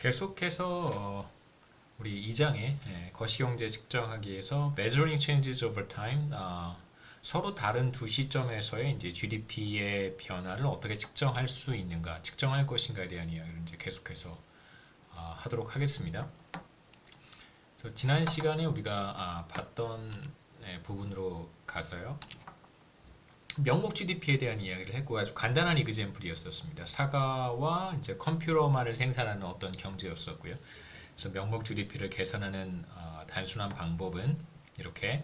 계속해서 우리 2장에 거시경제 측정하기에서 measuring changes over time, 서로 다른 두 시점에서의 이제 GDP의 변화를 어떻게 측정할 수 있는가, 측정할 것인가에 대한 이야기를 이제 계속해서 하도록 하겠습니다. 그래서 지난 시간에 우리가 봤던 부분으로 가서요. 명목 GDP에 대한 이야기를 했고 아주 간단한 이그젬플이었었습니다. 사과와 이제 컴퓨터만을 생산하는 어떤 경제였었고요. 그래서 명목 GDP를 계산하는 단순한 방법은 이렇게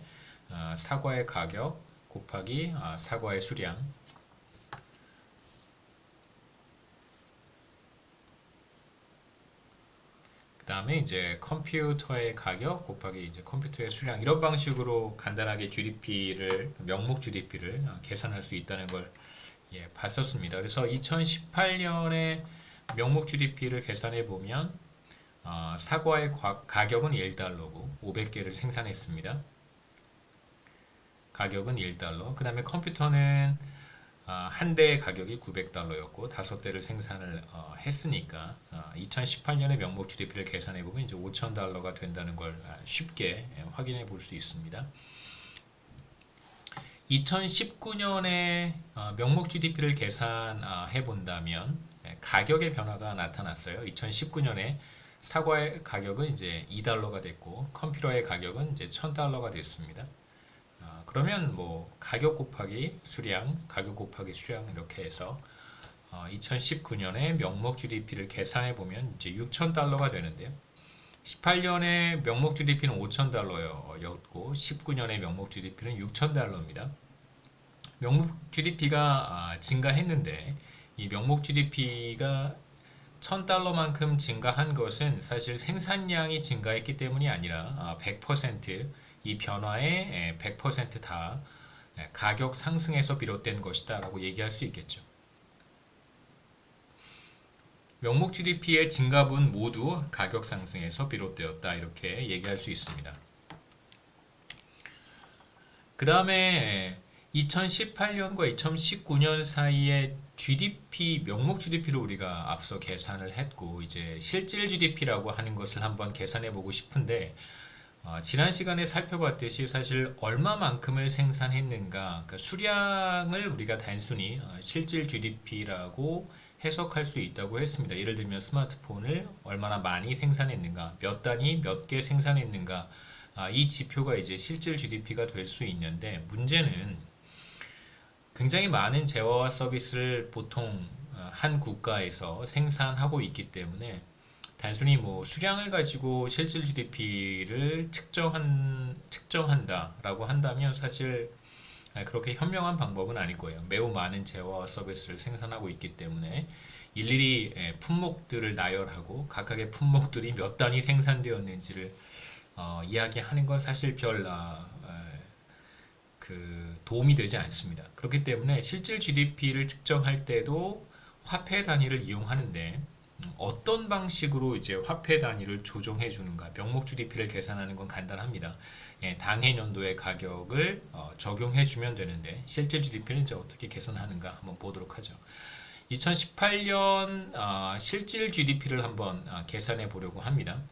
사과의 가격 곱하기 사과의 수량, 그 다음에 이제 컴퓨터의 가격 곱하기 이제 컴퓨터의 수량, 이런 방식으로 간단하게 GDP를, 명목 GDP를 계산할 수 있다는 걸 봤었습니다. 그래서 2018년에 명목 GDP를 계산해 보면 사과의 가격은 1달러고 500개를 생산했습니다. 가격은 1달러. 그 다음에 컴퓨터는 한 대의 가격이 900달러였고 5대를 생산을 했으니까 2018년에 명목 GDP를 계산해 보면 이제 5,000달러가 된다는 걸 쉽게 확인해 볼 수 있습니다. 2019년에 명목 GDP를 계산해 본다면 가격의 변화가 나타났어요. 2019년에 사과의 가격은 이제 2달러가 됐고 컴퓨터의 가격은 이제 1,000달러가 됐습니다. 그러면 뭐 가격 곱하기 수량, 가격 곱하기 수량 이렇게 해서 2019년에 명목 GDP를 계산해 보면 이제 6,000달러가 되는데요. 18년에 명목 GDP는 5,000달러였고 19년에 명목 GDP는 6,000달러입니다. 명목 GDP가 증가했는데 이 명목 GDP가 1,000달러만큼 증가한 것은 사실 생산량이 증가했기 때문이 아니라 100% 이 변화의 100%다 가격 상승에서 비롯된 것이다 라고 얘기할 수 있겠죠. 명목 GDP의 증가분 모두 가격 상승에서 비롯되었다 이렇게 얘기할 수 있습니다. 그 다음에 2018년과 2019년 사이에 GDP, 명목 GDP를 우리가 앞서 계산을 했고 이제 실질 GDP라고 하는 것을 한번 계산해 보고 싶은데 지난 시간에 살펴봤듯이 사실 얼마만큼을 생산했는가, 그러니까 수량을 우리가 단순히 실질 GDP라고 해석할 수 있다고 했습니다. 예를 들면 스마트폰을 얼마나 많이 생산했는가, 몇 단위 몇 개 생산했는가, 이 지표가 이제 실질 GDP가 될 수 있는데 문제는 굉장히 많은 재화와 서비스를 보통 한 국가에서 생산하고 있기 때문에 단순히 뭐 수량을 가지고 실질 GDP를 측정한다라고 한다면 사실 그렇게 현명한 방법은 아닐 거예요. 매우 많은 재화와 서비스를 생산하고 있기 때문에 일일이 품목들을 나열하고 각각의 품목들이 몇 단위 생산되었는지를 이야기하는 건 사실 별 도움이 되지 않습니다. 그렇기 때문에 실질 GDP를 측정할 때도 화폐 단위를 이용하는데 어떤 방식으로 이제 화폐 단위를 조정해 주는가, 명목 GDP를 계산하는 건 간단합니다. 당해 연도의 가격을 적용해 주면 되는데 실질 GDP는 이제 어떻게 계산하는가 한번 보도록 하죠. 2018년 실질 GDP를 한번 계산해 보려고 합니다.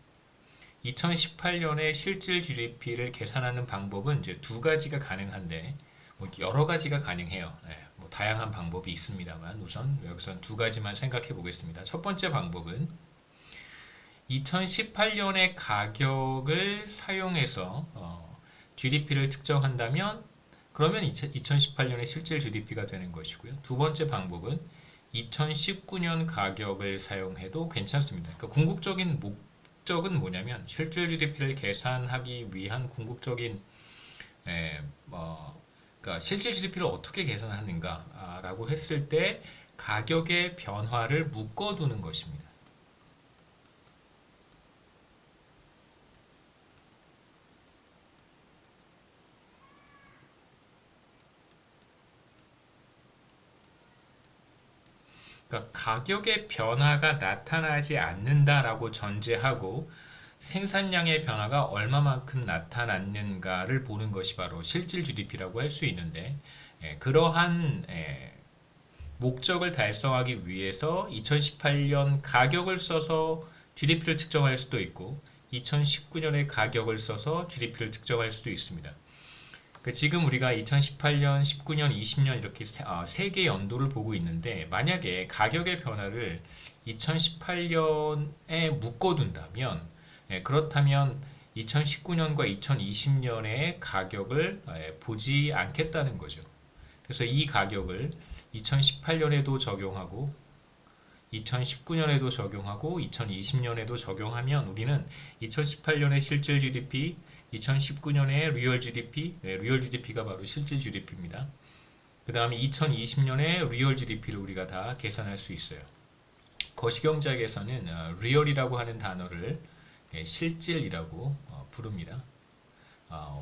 2018년에 실질 GDP를 계산하는 방법은 이제 두 가지가 가능한데 뭐 여러 가지가 가능해요. 뭐 다양한 방법이 있습니다만 우선 여기서 두 가지만 생각해 보겠습니다. 첫 번째 방법은 2018년의 가격을 사용해서 GDP를 측정한다면 그러면 2018년의 실질 GDP가 되는 것이고요. 두 번째 방법은 2019년 가격을 사용해도 괜찮습니다. 그러니까 궁극적인 목적은 뭐냐면 실질 GDP를 계산하기 위한 궁극적인 그러니까 실질 GDP를 어떻게 계산하는가라고 했을 때 가격의 변화를 묶어두는 것입니다. 그러니까 가격의 변화가 나타나지 않는다라고 전제하고 생산량의 변화가 얼마만큼 나타났는가를 보는 것이 바로 실질 GDP라고 할 수 있는데 그러한 목적을 달성하기 위해서 2018년 가격을 써서 GDP를 측정할 수도 있고 2019년의 가격을 써서 GDP를 측정할 수도 있습니다. 지금 우리가 2018년, 19년, 20년 이렇게 세 개의 연도를 보고 있는데 만약에 가격의 변화를 2018년에 묶어둔다면 그렇다면 2019년과 2020년의 가격을 보지 않겠다는 거죠. 그래서 이 가격을 2018년에도 적용하고 2019년에도 적용하고 2020년에도 적용하면 우리는 2018년의 실질 GDP, 2019년의 리얼 GDP, 리얼 GDP가 바로 실질 GDP입니다. 그 다음에 2020년의 리얼 GDP를 우리가 다 계산할 수 있어요. 거시경제학에서는 리얼이라고 하는 단어를 실질이라고 부릅니다.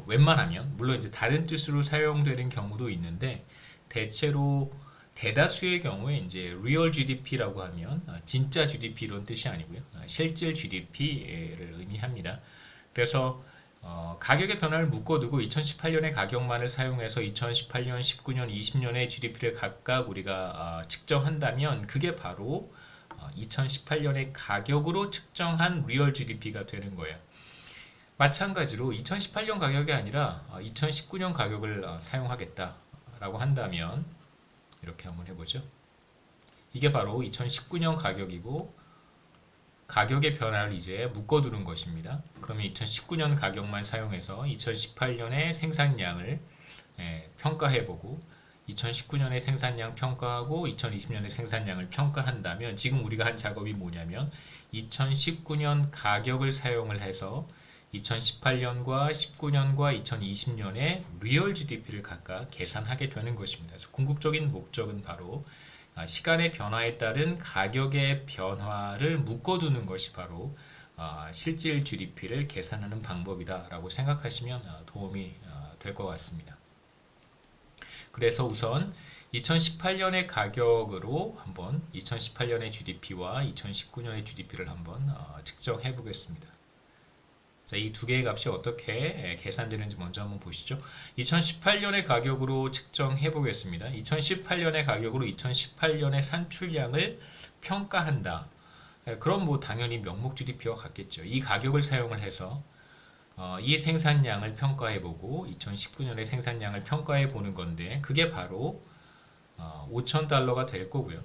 웬만하면 물론 이제 다른 뜻으로 사용되는 경우도 있는데 대체로 대다수의 경우에 이제 리얼 GDP라고 하면 진짜 GDP 이런 뜻이 아니고요. 실질 GDP를 의미합니다. 그래서 가격의 변화를 묶어두고 2018년의 가격만을 사용해서 2018년, 19년, 20년의 GDP를 각각 우리가 측정한다면 그게 바로 2018년의 가격으로 측정한 리얼 GDP가 되는 거예요. 마찬가지로 2018년 가격이 아니라 2019년 가격을 사용하겠다라고 한다면 이렇게 한번 해보죠. 이게 바로 2019년 가격이고 가격의 변화를 이제 묶어두는 것입니다. 그러면 2019년 가격만 사용해서 2018년의 생산량을 평가해보고 2019년의 생산량 평가하고 2020년의 생산량을 평가한다면 지금 우리가 한 작업이 뭐냐면 2019년 가격을 사용을 해서 2018년과 19년과 2020년의 리얼 GDP를 각각 계산하게 되는 것입니다. 그래서 궁극적인 목적은 바로 시간의 변화에 따른 가격의 변화를 묶어두는 것이 바로 실질 GDP를 계산하는 방법이다라고 생각하시면 도움이 될 것 같습니다. 그래서 우선 2018년의 가격으로 한번 2018년의 GDP와 2019년의 GDP를 한번 측정해 보겠습니다. 자, 이 두 개의 값이 어떻게 계산되는지 먼저 한번 보시죠. 2018년의 가격으로 측정해 보겠습니다. 2018년의 가격으로 2018년의 산출량을 평가한다. 그럼 뭐 당연히 명목 GDP와 같겠죠. 이 가격을 사용을 해서 이 생산량을 평가해 보고 2019년의 생산량을 평가해 보는 건데 그게 바로 $5,000가 될 거고요.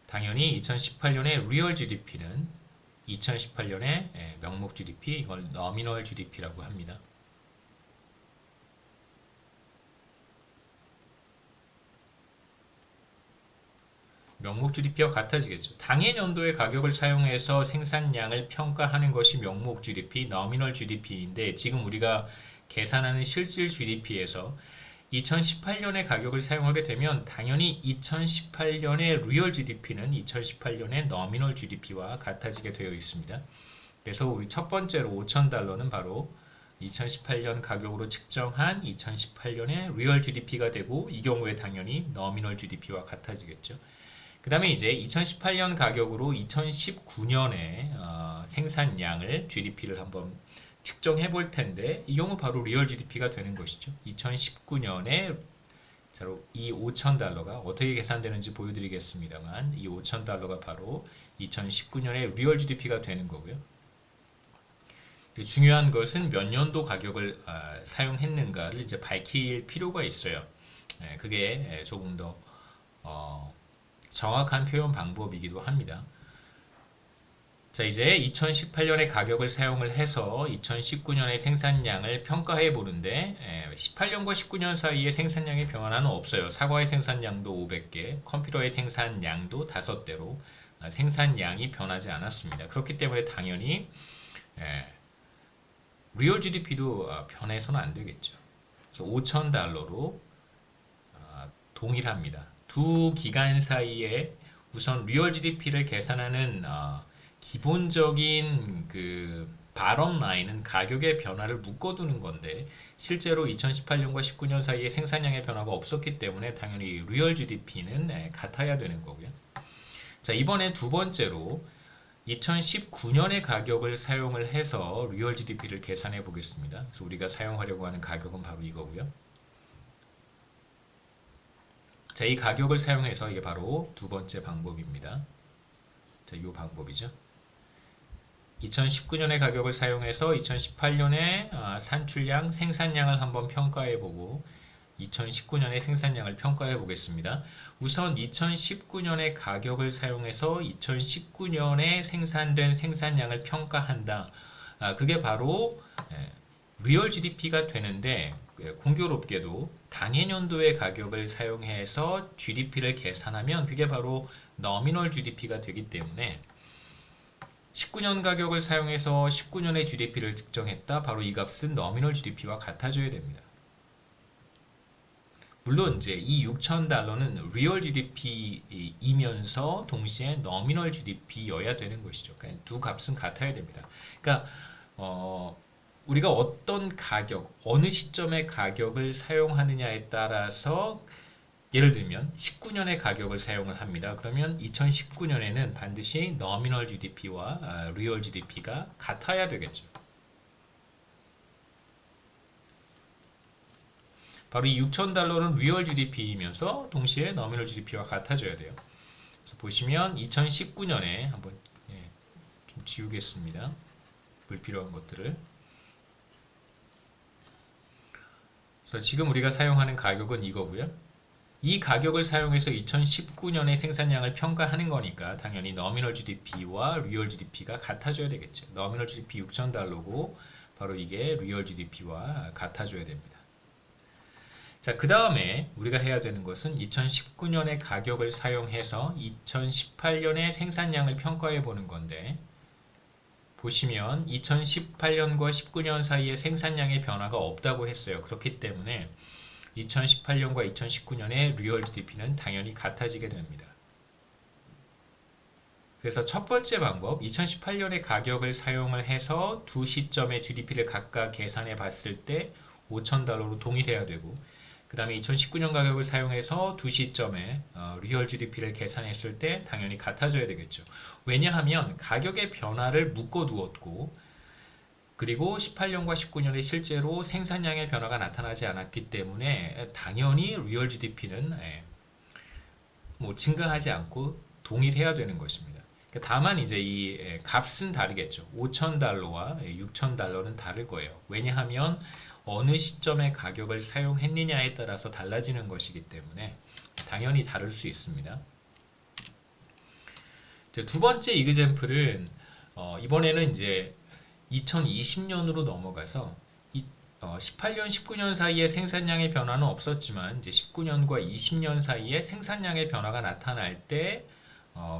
당연히 2018년의 리얼 GDP는 2018년의 명목 GDP, 이걸 nominal GDP라고 합니다. 명목 GDP와 같아지겠죠. 당해 연도의 가격을 사용해서 생산량을 평가하는 것이 명목 GDP, nominal GDP인데 지금 우리가 계산하는 실질 GDP에서 2018년의 가격을 사용하게 되면 당연히 2018년의 리얼 GDP는 2018년의 nominal GDP와 같아지게 되어 있습니다. 그래서 우리 첫 번째로 $5,000는 바로 2018년 가격으로 측정한 2018년의 리얼 GDP가 되고 이 경우에 당연히 nominal GDP와 같아지겠죠. 그 다음에 이제 2018년 가격으로 2019년의 생산량을 GDP를 한번 측정해 볼 텐데 이 경우 바로 리얼 GDP가 되는 것이죠. 2019년에 이 $5,000가 어떻게 계산되는지 보여드리겠습니다만 이 $5,000가 바로 2019년의 리얼 GDP가 되는 거고요. 중요한 것은 몇 년도 가격을 사용했는가를 이제 밝힐 필요가 있어요. 그게 조금 더 정확한 표현 방법이기도 합니다. 자, 이제 2018년의 가격을 사용을 해서 2019년의 생산량을 평가해 보는데 18년과 19년 사이에 생산량의 변화는 없어요. 사과의 생산량도 500개, 컴퓨터의 생산량도 5대로 생산량이 변하지 않았습니다. 그렇기 때문에 당연히 리얼 GDP도 변해서는 안 되겠죠. 그래서 $5,000로 동일합니다. 두 기간 사이에 우선 리얼 GDP를 계산하는 기본적인 그 바럼 라인은 가격의 변화를 묶어두는 건데 실제로 2018년과 19년 사이에 생산량의 변화가 없었기 때문에 당연히 리얼 GDP는 같아야 되는 거고요. 자, 이번에 두 번째로 2019년의 가격을 사용을 해서 리얼 GDP를 계산해 보겠습니다. 그래서 우리가 사용하려고 하는 가격은 바로 이거고요. 자, 이 가격을 사용해서 이게 바로 두 번째 방법입니다. 자, 이 방법이죠. 2019년의 가격을 사용해서 2018년의 산출량, 생산량을 한번 평가해보고 2019년의 생산량을 평가해 보겠습니다. 우선 2019년의 가격을 사용해서 2019년에 생산된 생산량을 평가한다. 그게 바로 리얼 GDP가 되는데 공교롭게도 당해년도의 가격을 사용해서 GDP를 계산하면 그게 바로 너미널 GDP가 되기 때문에 19년 가격을 사용해서 19년의 GDP를 측정했다. 바로 이 값은 너미널 GDP와 같아져야 됩니다. 물론 이제 이 6,000달러는 리얼 GDP이면서 동시에 너미널 GDP여야 되는 것이죠. 그러니까 두 값은 같아야 됩니다. 그러니까 우리가 어떤 가격, 어느 시점의 가격을 사용하느냐에 따라서 예를 들면 19년의 가격을 사용을 합니다. 그러면 2019년에는 반드시 너미널 GDP와 리얼 GDP가 같아야 되겠죠. 바로 이 6,000달러는 리얼 GDP이면서 동시에 너미널 GDP와 같아져야 돼요. 그래서 보시면 2019년에 한번 좀 지우겠습니다. 불필요한 것들을. 그래서 지금 우리가 사용하는 가격은 이거고요. 이 가격을 사용해서 2019년의 생산량을 평가하는 거니까 당연히 너미널 GDP와 리얼 GDP가 같아져야 되겠죠. 너미널 GDP 6,000달러고 바로 이게 리얼 GDP와 같아져야 됩니다. 자, 그 다음에 우리가 해야 되는 것은 2019년의 가격을 사용해서 2018년의 생산량을 평가해 보는 건데 보시면 2018년과 19년 사이에 생산량의 변화가 없다고 했어요. 그렇기 때문에 2018년과 2019년의 리얼 GDP는 당연히 같아지게 됩니다. 그래서 첫 번째 방법, 2018년의 가격을 사용을 해서 두 시점의 GDP를 각각 계산해 봤을 때 5,000달러로 동일해야 되고 그 다음에 2019년 가격을 사용해서 두 시점에 리얼 GDP를 계산했을 때 당연히 같아져야 되겠죠. 왜냐하면 가격의 변화를 묶어 두었고 그리고 18년과 19년에 실제로 생산량의 변화가 나타나지 않았기 때문에 당연히 리얼 GDP는 뭐 증가하지 않고 동일해야 되는 것입니다. 다만 이제 이 값은 다르겠죠. 5,000달러와 6,000달러는 다를 거예요. 왜냐하면 어느 시점의 가격을 사용했느냐에 따라서 달라지는 것이기 때문에 당연히 다를 수 있습니다. 두 번째 이그젬플은 이번에는 이제 2020년으로 넘어가서 18년, 19년 사이에 생산량의 변화는 없었지만 이제 19년과 20년 사이에 생산량의 변화가 나타날 때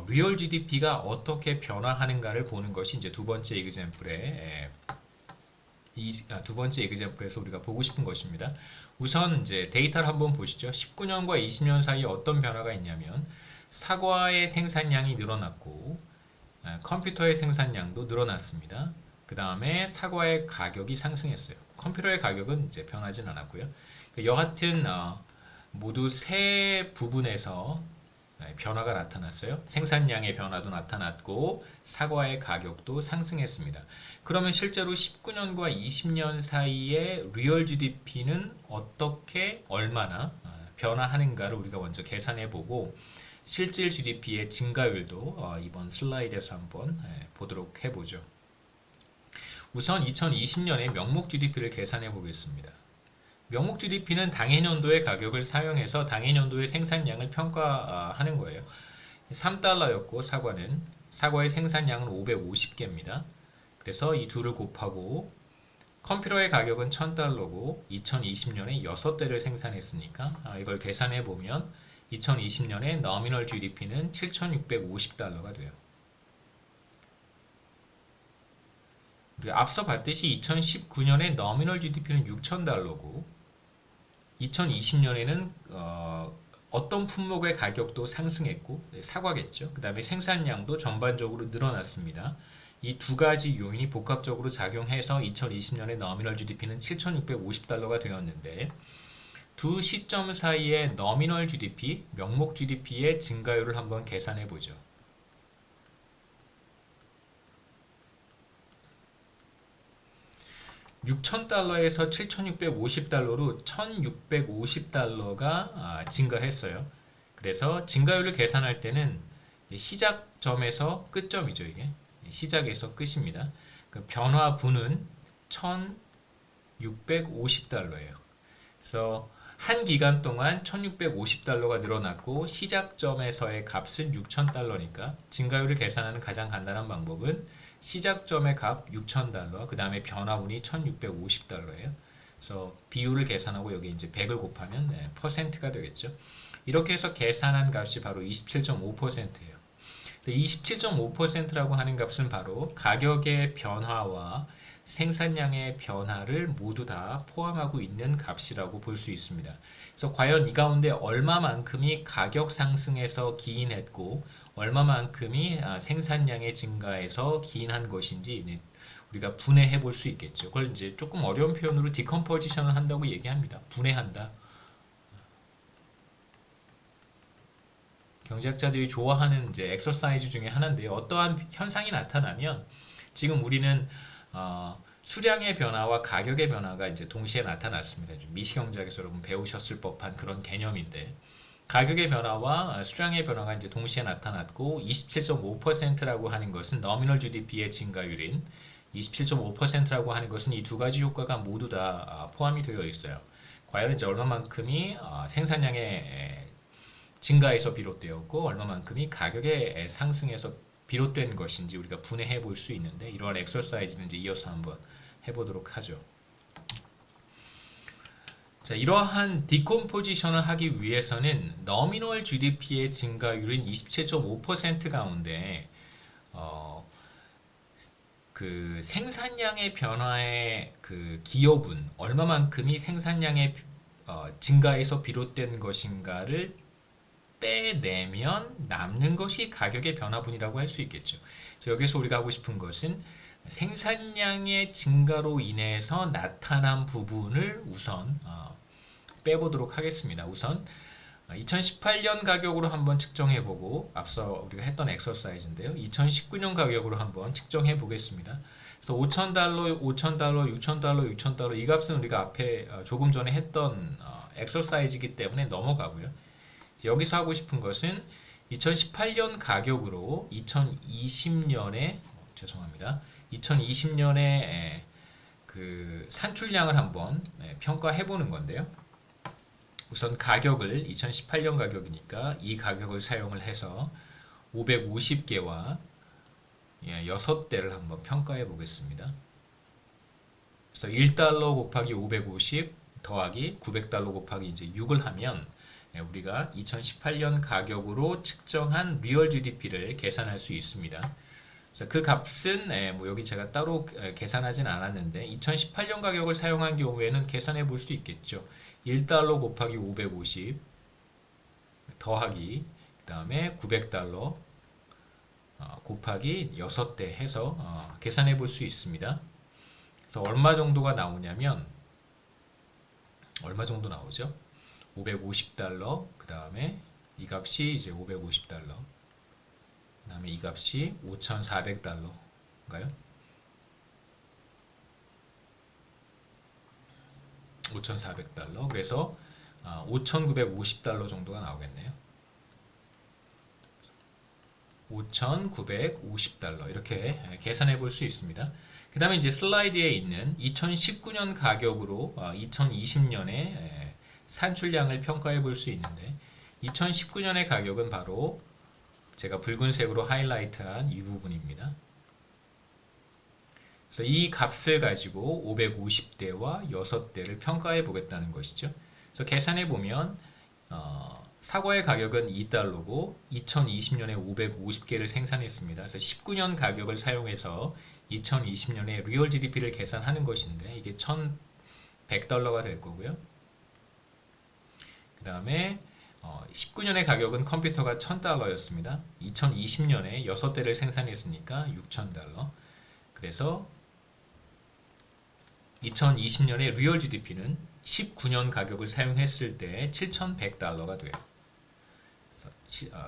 리얼 GDP가 어떻게 변화하는가를 보는 것이 이제 두 번째 이그젬플의 두 번째 에그젬플에서 우리가 보고 싶은 것입니다. 우선 이제 데이터를 한번 보시죠. 19년과 20년 사이에 어떤 변화가 있냐면 사과의 생산량이 늘어났고 컴퓨터의 생산량도 늘어났습니다. 그 다음에 사과의 가격이 상승했어요. 컴퓨터의 가격은 이제 변하진 않았고요. 여하튼 모두 세 부분에서 변화가 나타났어요. 생산량의 변화도 나타났고 사과의 가격도 상승했습니다. 그러면 실제로 19년과 20년 사이에 리얼 GDP는 어떻게 얼마나 변화하는가를 우리가 먼저 계산해 보고 실질 GDP의 증가율도 이번 슬라이드에서 한번 보도록 해보죠. 우선 2020년에 명목 GDP를 계산해 보겠습니다. 명목 GDP는 당해년도의 가격을 사용해서 당해년도의 생산량을 평가하는 거예요. 3달러였고 사과의 생산량은 550개입니다. 그래서 이 둘을 곱하고 컴퓨터의 가격은 1,000달러고 2020년에 6대를 생산했으니까 이걸 계산해 보면 2020년에 너미널 GDP는 7,650달러가 돼요. 우리가 앞서 봤듯이 2019년에 너미널 GDP는 6,000달러고 2020년에는 어떤 품목의 가격도 상승했고 사과겠죠. 그 다음에 생산량도 전반적으로 늘어났습니다. 이 두 가지 요인이 복합적으로 작용해서 2020년에 너미널 GDP는 7,650달러가 되었는데 두 시점 사이의 너미널 GDP, 명목 GDP의 증가율을 한번 계산해 보죠. 6,000달러에서 7,650달러로 1,650달러가 증가했어요. 그래서 증가율을 계산할 때는 시작 시작점에서 끝점이죠. 이게 시작에서 끝입니다. 그 변화분은 1650달러예요. 그래서 한 기간 동안 1650달러가 늘어났고 시작점에서의 값은 6000달러니까 증가율을 계산하는 가장 간단한 방법은 시작점의 값 6000달러, 그 다음에 변화분이 1650달러예요. 그래서 비율을 계산하고 여기 이제 100을 곱하면 퍼센트가 되겠죠. 이렇게 해서 계산한 값이 바로 27.5%예요. 27.5%라고 하는 값은 바로 가격의 변화와 생산량의 변화를 모두 다 포함하고 있는 값이라고 볼 수 있습니다. 그래서 과연 이 가운데 얼마만큼이 가격 상승에서 기인했고 얼마만큼이 생산량의 증가에서 기인한 것인지 우리가 분해해 볼 수 있겠죠. 그걸 이제 조금 어려운 표현으로 디컴포지션을 한다고 얘기합니다. 분해한다. 경제학자들이 좋아하는 이제 엑서사이즈 중에 하나인데요. 어떠한 현상이 나타나면 지금 우리는 수량의 변화와 가격의 변화가 이제 동시에 나타났습니다. 미시경제학에서 여러분 배우셨을 법한 그런 개념인데 가격의 변화와 수량의 변화가 이제 동시에 나타났고 27.5%라고 하는 것은 너미널 GDP의 증가율인 27.5%라고 하는 것은 이 두 가지 효과가 모두 다 포함이 되어 있어요. 과연 이제 얼마만큼이 생산량의 증가에서 비롯되었고 얼마만큼이 가격의 상승에서 비롯된 것인지 우리가 분해해 볼 수 있는데 이러한 엑서사이즈는 이제 이어서 한번 해보도록 하죠. 자, 이러한 디컴포지션을 하기 위해서는 너미널 GDP의 증가율인 27.5% 가운데 그 생산량의 변화의 그 기여분 얼마만큼이 생산량의 증가에서 비롯된 것인가를 빼내면 남는 것이 가격의 변화분이라고 할 수 있겠죠. 여기서 우리가 하고 싶은 것은 생산량의 증가로 인해서 나타난 부분을 우선 빼보도록 하겠습니다. 우선 2018년 가격으로 한번 측정해보고 앞서 우리가 했던 엑서사이즈인데요. 2019년 가격으로 한번 측정해 보겠습니다. 그래서 5,000달러, 5,000달러, 6,000달러, 6,000달러 이 값은 우리가 앞에 조금 전에 했던 엑서사이즈이기 때문에 넘어가고요. 여기서 하고 싶은 것은 2018년 가격으로 2020년에 죄송합니다. 2020년에 그 산출량을 한번 평가해 보는 건데요. 우선 가격을 2018년 가격이니까 이 가격을 사용을 해서 550개와 6대를 한번 평가해 보겠습니다. 그래서 1달러 곱하기 550 더하기 900달러 곱하기 이제 6을 하면 우리가 2018년 가격으로 측정한 리얼 GDP를 계산할 수 있습니다. 그래서 그 값은 뭐 여기 제가 따로 계산하진 않았는데 2018년 가격을 사용한 경우에는 계산해 볼 수 있겠죠. 1달러 곱하기 550 더하기 그 다음에 900달러 곱하기 6대 해서 계산해 볼 수 있습니다. 그래서 얼마 정도가 나오냐면 얼마 정도 나오죠? 550달러 그 다음에 이 값이 이제 550달러 그 다음에 이 값이 5,400달러인가요? 5,400달러 그래서 5,950달러 정도가 나오겠네요. 5,950달러 이렇게 계산해 볼 수 있습니다. 그 다음에 이제 슬라이드에 있는 2019년 가격으로 2020년에 산출량을 평가해 볼 수 있는데 2019년의 가격은 바로 제가 붉은색으로 하이라이트한 이 부분입니다. 그래서 이 값을 가지고 550대와 6대를 평가해 보겠다는 것이죠. 그래서 계산해 보면 사과의 가격은 2달러고 2020년에 550개를 생산했습니다. 그래서 19년 가격을 사용해서 2020년에 리얼 GDP를 계산하는 것인데 이게 1,100달러가 될 거고요. 그 다음에 19년의 가격은 컴퓨터가 1,000달러였습니다. 2020년에 6대를 생산했으니까 6,000달러. 그래서 2020년에 리얼 GDP는 19년 가격을 사용했을 때 7,100달러가 돼요.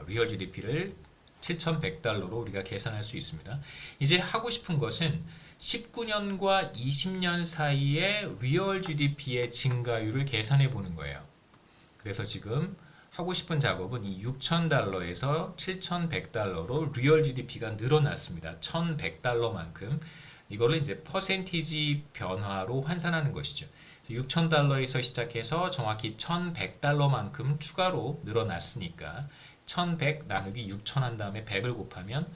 리얼 GDP를 7,100달러로 우리가 계산할 수 있습니다. 이제 하고 싶은 것은 19년과 20년 사이의 리얼 GDP의 증가율을 계산해 보는 거예요. 그래서 지금 하고 싶은 작업은 이 6,000달러에서 7,100달러로 리얼 GDP가 늘어났습니다. 1,100달러만큼 이거를 이제 퍼센티지 변화로 환산하는 것이죠. 6,000달러에서 시작해서 정확히 1,100달러만큼 추가로 늘어났으니까 1,100 나누기 6,000 한 다음에 100을 곱하면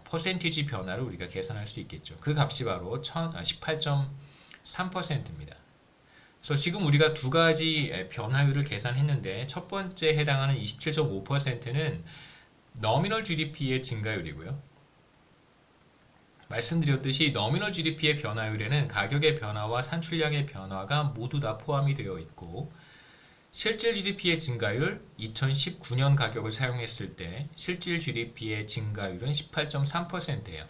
퍼센티지 변화를 우리가 계산할 수 있겠죠. 그 값이 바로 18.3%입니다. 그래서 지금 우리가 두 가지 변화율을 계산했는데 첫 번째 해당하는 27.5%는 너미널 GDP의 증가율이고요. 말씀드렸듯이 너미널 GDP의 변화율에는 가격의 변화와 산출량의 변화가 모두 다 포함이 되어 있고 실질 GDP의 증가율 2019년 가격을 사용했을 때 실질 GDP의 증가율은 18.3%예요.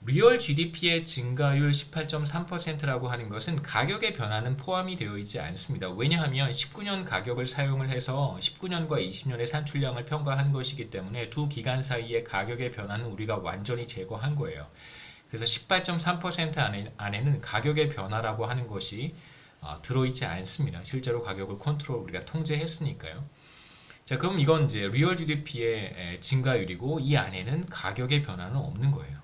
리얼 GDP의 증가율 18.3%라고 하는 것은 가격의 변화는 포함이 되어 있지 않습니다. 왜냐하면 19년 가격을 사용을 해서 19년과 20년의 산출량을 평가한 것이기 때문에 두 기간 사이의 가격의 변화는 우리가 완전히 제거한 거예요. 그래서 18.3% 안에는 가격의 변화라고 하는 것이 들어있지 않습니다. 실제로 가격을 우리가 통제했으니까요. 자, 그럼 이건 이제 리얼 GDP의 증가율이고 이 안에는 가격의 변화는 없는 거예요.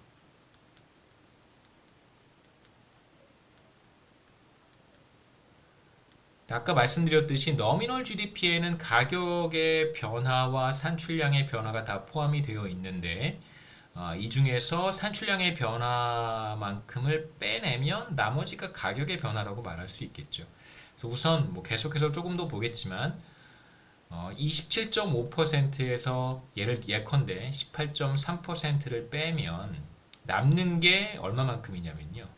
아까 말씀드렸듯이 너미널 GDP에는 가격의 변화와 산출량의 변화가 다 포함이 되어 있는데 이 중에서 산출량의 변화만큼을 빼내면 나머지가 가격의 변화라고 말할 수 있겠죠. 그래서 우선 계속해서 조금 더 보겠지만 27.5%에서 예컨대 18.3%를 빼면 남는 게 얼마만큼이냐면요.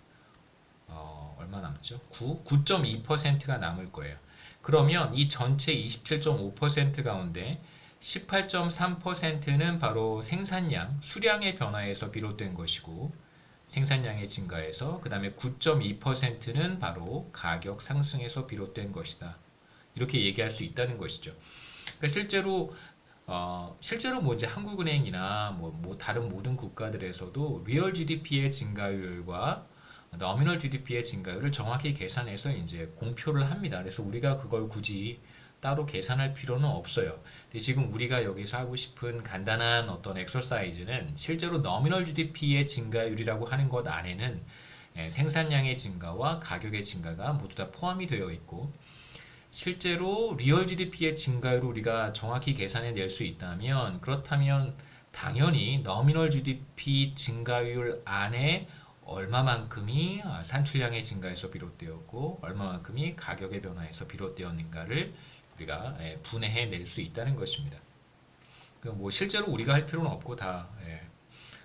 얼마 남죠? 9.2%가 남을 거예요. 그러면 이 전체 27.5% 가운데 18.3%는 바로 생산량, 수량의 변화에서 비롯된 것이고 생산량의 증가에서 그 다음에 9.2%는 바로 가격 상승에서 비롯된 것이다. 이렇게 얘기할 수 있다는 것이죠. 그러니까 실제로 이제 한국은행이나 다른 모든 국가들에서도 리얼 GDP의 증가율과 너미널 GDP의 증가율을 정확히 계산해서 이제 공표를 합니다. 그래서 우리가 그걸 굳이 따로 계산할 필요는 없어요. 근데 지금 우리가 여기서 하고 싶은 간단한 어떤 엑서사이즈는 실제로 너미널 GDP의 증가율이라고 하는 것 안에는 생산량의 증가와 가격의 증가가 모두 다 포함이 되어 있고 실제로 리얼 GDP의 증가율을 우리가 정확히 계산해 낼 수 있다면 그렇다면 당연히 너미널 GDP 증가율 안에 얼마만큼이 산출량의 증가에서 비롯되었고 얼마만큼이 가격의 변화에서 비롯되었는가를 우리가 분해해 낼 수 있다는 것입니다. 실제로 우리가 할 필요는 없고 다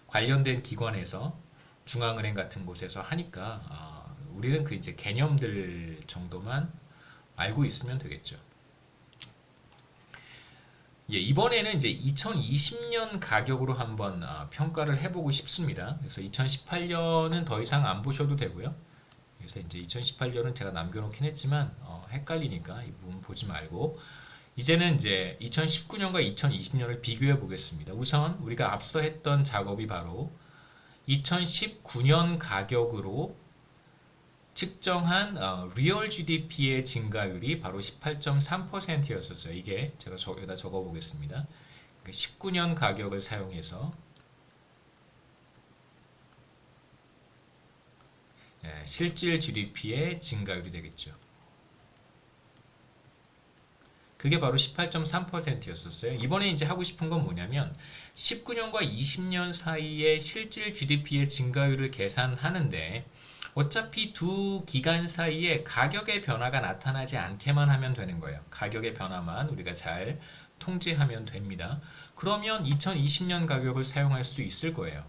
관련된 기관에서 중앙은행 같은 곳에서 하니까 우리는 그 이제 개념들 정도만 알고 있으면 되겠죠. 이번에는 이제 2020년 가격으로 한번 평가를 해보고 싶습니다. 그래서 2018년은 더 이상 안 보셔도 되고요. 그래서 이제 2018년은 제가 남겨놓긴 했지만 헷갈리니까 이 부분 보지 말고 이제는 이제 2019년과 2020년을 비교해 보겠습니다. 우선 우리가 앞서 했던 작업이 바로 2019년 가격으로 측정한 리얼 GDP의 증가율이 바로 18.3%였었어요. 이게 제가 여기다 적어 보겠습니다. 19년 가격을 사용해서 실질 GDP의 증가율이 되겠죠. 그게 바로 18.3%였었어요. 이번에 이제 하고 싶은 건 뭐냐면 19년과 20년 사이의 실질 GDP의 증가율을 계산하는데 어차피 두 기간 사이에 가격의 변화가 나타나지 않게만 하면 되는 거예요. 가격의 변화만 우리가 잘 통제하면 됩니다. 그러면 2020년 가격을 사용할 수 있을 거예요.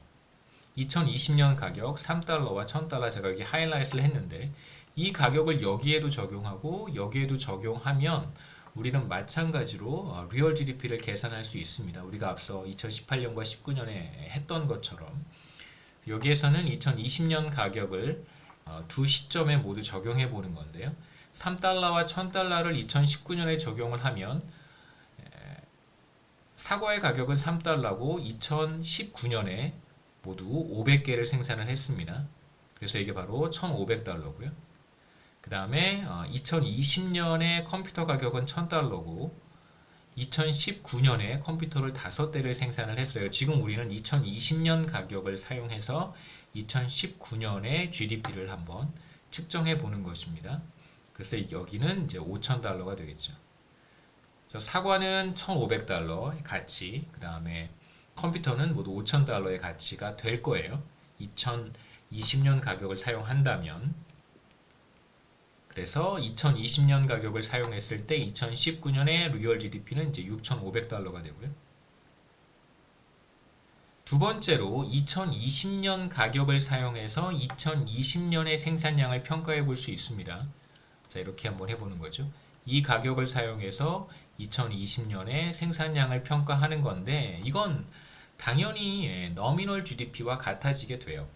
2020년 가격 3달러와 1000달러 제가 여기 하이라이트를 했는데 이 가격을 여기에도 적용하고 여기에도 적용하면 우리는 마찬가지로 리얼 GDP를 계산할 수 있습니다. 우리가 앞서 2018년과 19년에 했던 것처럼 여기에서는 2020년 가격을 두 시점에 모두 적용해 보는 건데요. 3달러와 1000달러를 2019년에 적용을 하면 사과의 가격은 3달러고 2019년에 모두 500개를 생산을 했습니다. 그래서 이게 바로 1500달러고요. 그 다음에 2020년에 컴퓨터 가격은 1000달러고 2019년에 컴퓨터를 5대를 생산을 했어요. 지금 우리는 2020년 가격을 사용해서 2019년의 GDP를 한번 측정해 보는 것입니다. 그래서 여기는 이제 5,000달러가 되겠죠. 그래서 사과는 1,500달러의 가치, 그 다음에 컴퓨터는 모두 5,000달러의 가치가 될 거예요. 2020년 가격을 사용한다면. 그래서 2020년 가격을 사용했을 때 2019년의 리얼 GDP는 이제 6,500달러가 되고요. 두 번째로 2020년 가격을 사용해서 2020년의 생산량을 평가해 볼 수 있습니다. 자, 이렇게 한번 해보는 거죠. 이 가격을 사용해서 2020년의 생산량을 평가하는 건데 이건 당연히 너미널 GDP와 같아지게 돼요.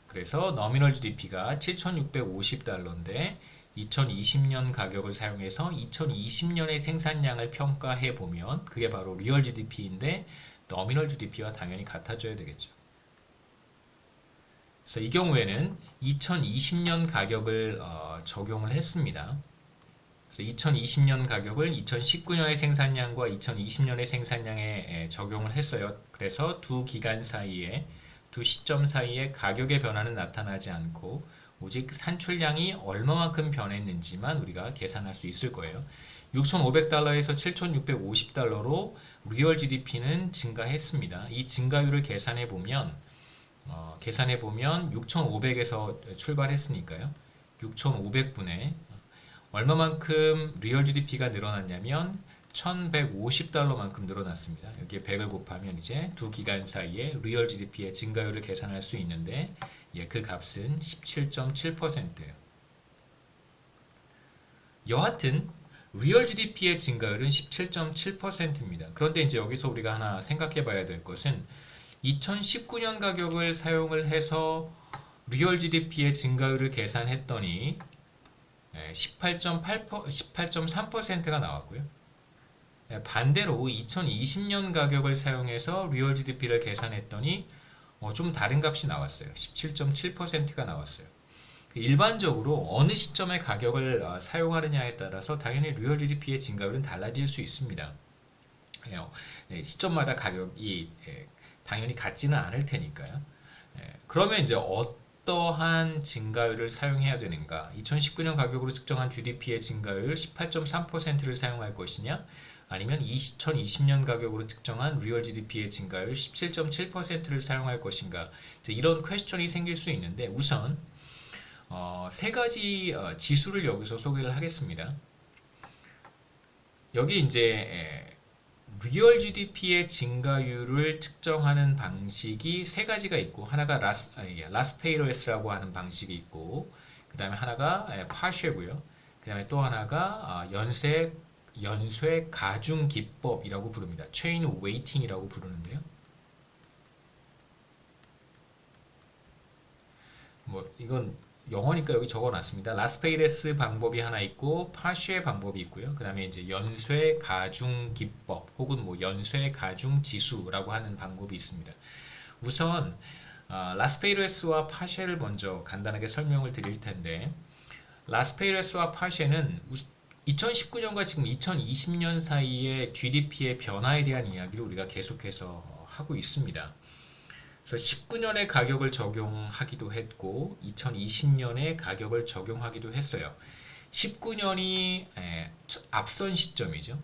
그래서 너미널 GDP가 7,650달러인데 2020년 가격을 사용해서 2020년의 생산량을 평가해 보면 그게 바로 리얼 GDP인데 너미널 GDP와 당연히 같아져야 되겠죠. 그래서 이 경우에는 2020년 가격을 적용을 했습니다. 그래서 2020년 가격을 2019년의 생산량과 2020년의 생산량에 적용을 했어요. 그래서 두 기간 사이에 두 시점 사이에 가격의 변화는 나타나지 않고 오직 산출량이 얼마만큼 변했는지만 우리가 계산할 수 있을 거예요. 6,500달러에서 7,650달러로 리얼 GDP는 증가했습니다. 이 증가율을 계산해 보면 6,500에서 출발했으니까요. 6,500분의 얼마만큼 리얼 GDP가 늘어났냐면 1,150달러만큼 늘어났습니다. 여기에 100을 곱하면 이제 두 기간 사이에 리얼 GDP의 증가율을 계산할 수 있는데 그 값은 17.7%예요. 여하튼 리얼 GDP의 증가율은 17.7%입니다. 그런데 이제 여기서 우리가 하나 생각해 봐야 될 것은 2019년 가격을 사용을 해서 리얼 GDP의 증가율을 계산했더니 18.3%가 나왔고요. 반대로 2020년 가격을 사용해서 리얼 GDP를 계산했더니 좀 다른 값이 나왔어요. 17.7%가 나왔어요. 일반적으로 어느 시점의 가격을 사용하느냐에 따라서 당연히 리얼 GDP의 증가율은 달라질 수 있습니다. 시점마다 가격이 당연히 같지는 않을 테니까요. 그러면 이제 어떠한 증가율을 사용해야 되는가? 2019년 가격으로 측정한 GDP의 증가율 18.3%를 사용할 것이냐? 아니면 2020년 가격으로 측정한 리얼 GDP의 증가율 17.7%를 사용할 것인가? 이런 퀘스천이 생길 수 있는데 우선 세 가지 지수를 여기서 소개를 하겠습니다. 여기 이제 리얼 GDP의 증가율을 측정하는 방식이 세 가지가 있고 하나가 라스페이러스라고 하는 방식이 있고 그 다음에 하나가 파쉐고요. 그 다음에 또 하나가 연쇄 가중 기법이라고 부릅니다. 체인 웨이팅이라고 부르는데요. 이건 영어니까 여기 적어놨습니다. 라스페이레스 방법이 하나 있고 파쉐 방법이 있고요. 그 다음에 이제 연쇄 가중 기법 혹은 연쇄 가중 지수라고 하는 방법이 있습니다. 우선 라스페이레스와 파쉐를 먼저 간단하게 설명을 드릴 텐데 라스페이레스와 파쉐는 2019년과 지금 2020년 사이의 GDP의 변화에 대한 이야기를 우리가 계속해서 하고 있습니다. 그래서 19년의 가격을 적용하기도 했고 2020년의 가격을 적용하기도 했어요. 19년이 앞선 시점이죠.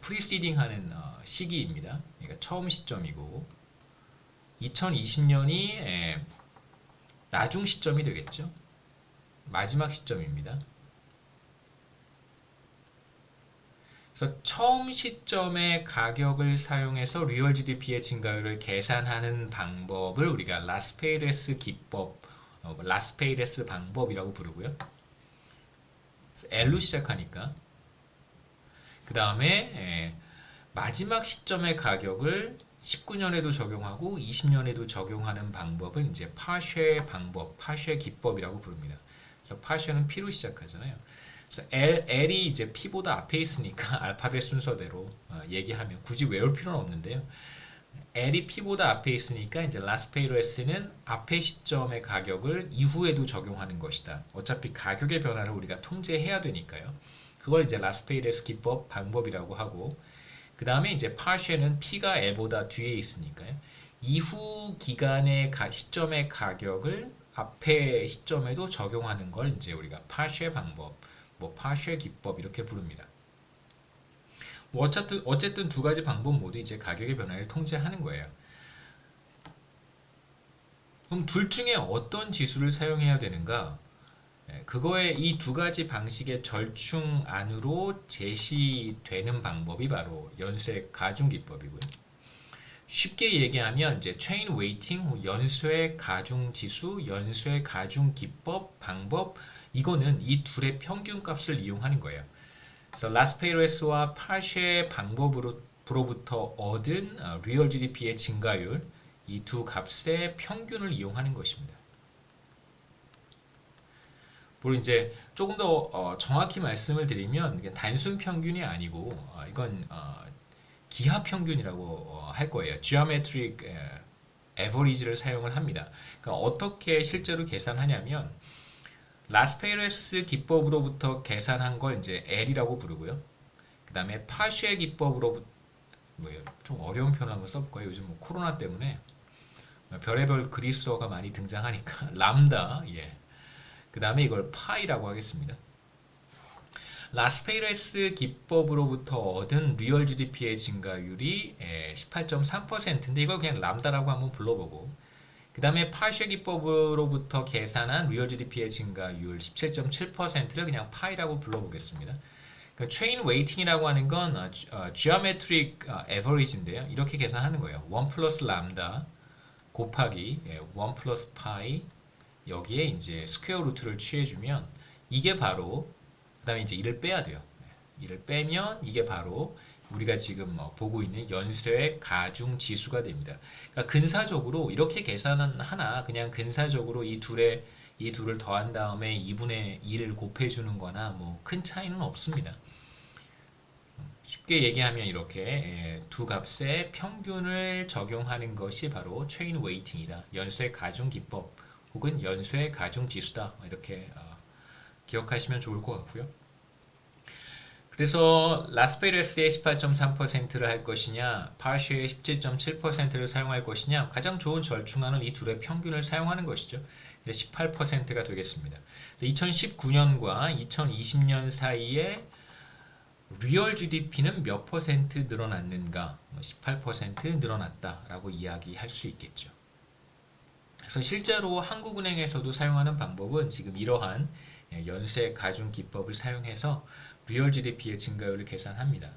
프리시딩 하는 시기입니다. 그러니까 처음 시점이고 2020년이 나중 시점이 되겠죠. 마지막 시점입니다. 그래서 처음 시점의 가격을 사용해서 리얼 GDP의 증가율을 계산하는 방법을 우리가 라스페이레스 기법, 라스페이레스 방법이라고 부르고요. L로 시작하니까 그 다음에 마지막 시점의 가격을 19년에도 적용하고 20년에도 적용하는 방법을 이제 파쉐 방법, 파쉐 기법이라고 부릅니다. 그래서 파쉐는 P로 시작하잖아요. 그래서 L이 이제 P보다 앞에 있으니까 알파벳 순서대로 얘기하면 굳이 외울 필요는 없는데요. L이 P보다 앞에 있으니까 이제 라스페이러스는 앞에 시점의 가격을 이후에도 적용하는 것이다. 어차피 가격의 변화를 우리가 통제해야 되니까요. 그걸 이제 라스페이러스 기법 방법이라고 하고 그 다음에 이제 partial은 P가 L보다 뒤에 있으니까요. 이후 기간의 시점의 가격을 앞에 시점에도 적용하는 걸 이제 우리가 partial 방법, 뭐 partial 기법 이렇게 부릅니다. 뭐 어쨌든 두 가지 방법 모두 이제 가격의 변화를 통제하는 거예요. 그럼 둘 중에 어떤 지수를 사용해야 되는가? 그거에 이 두 가지 방식의 절충 안으로 제시되는 방법이 바로 연쇄 가중 기법이고요. 쉽게 얘기하면 이제 체인 웨이팅, 연쇄 가중 지수, 연쇄 가중 기법, 방법 이거는 이 둘의 평균 값을 이용하는 거예요. 그래서 라스페이러스와 파쉐 방법으로부터 얻은 리얼 GDP의 증가율 이 두 값의 평균을 이용하는 것입니다. 물론 이제 조금 더 정확히 말씀을 드리면 단순 평균이 아니고 이건 기하 평균이라고 할 거예요. Geometric Average를 사용을 합니다. 그러니까 어떻게 실제로 계산하냐면 라스페이러스 기법으로부터 계산한 걸 이제 L이라고 부르고요. 그 다음에 파쉐 기법으로부터 좀 어려운 표현 한번 써볼까요? 요즘 뭐 코로나 때문에 별의별 그리스어가 많이 등장하니까 람다, 예. 그 다음에 이걸 파이라고 하겠습니다. 라스페이러스 기법으로부터 얻은 리얼 GDP의 증가율이 18.3%인데 이걸 그냥 람다라고 한번 불러보고 그 다음에 파쉐 기법으로부터 계산한 리얼 GDP의 증가율 17.7%를 그냥 파이라고 불러보겠습니다. 그 체인 웨이팅이라고 하는 건 geometric average인데요. 이렇게 계산하는 거예요. 1 플러스 람다 곱하기 1 플러스 파이 여기에 이제 스퀘어 루트를 취해주면 이게 바로 그 다음에 이제 1을 빼야 돼요. 1을 빼면 이게 바로 우리가 지금 보고 있는 연쇄 가중 지수가 됩니다. 그러니까 근사적으로 이렇게 계산은 하나 그냥 근사적으로 이 둘을 더한 다음에 2분의 1을 곱해주는 거나 뭐 큰 차이는 없습니다. 쉽게 얘기하면 이렇게 두 값의 평균을 적용하는 것이 바로 체인 웨이팅이다. 연쇄 가중 기법 혹은 연쇄 가중 지수다. 이렇게 기억하시면 좋을 것 같고요. 그래서 라스페이러스의 18.3%를 할 것이냐, 파쉐의 17.7%를 사용할 것이냐, 가장 좋은 절충안은 이 둘의 평균을 사용하는 것이죠. 18%가 되겠습니다. 2019년과 2020년 사이에 리얼 GDP는 몇 퍼센트 늘어났는가? 18% 늘어났다라고 이야기할 수 있겠죠. 그래서 실제로 한국은행에서도 사용하는 방법은 지금 이러한 연쇄 가중 기법을 사용해서 리얼 GDP의 증가율을 계산합니다.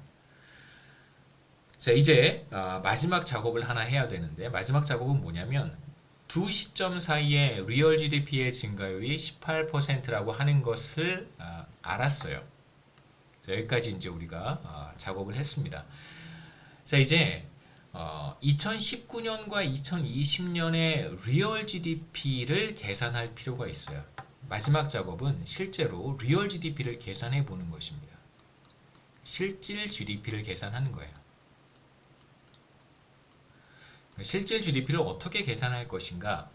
자, 이제 마지막 작업을 하나 해야 되는데 마지막 작업은 뭐냐면 두 시점 사이에 리얼 GDP의 증가율이 18%라고 하는 것을 알았어요. 자, 여기까지 이제 우리가 작업을 했습니다. 자, 이제 2019년과 2020년의 리얼 GDP를 계산할 필요가 있어요. 마지막 작업은 실제로 리얼 GDP를 계산해 보는 것입니다. 실질 GDP를 계산하는 거예요. 실질 GDP를 어떻게 계산할 것인가?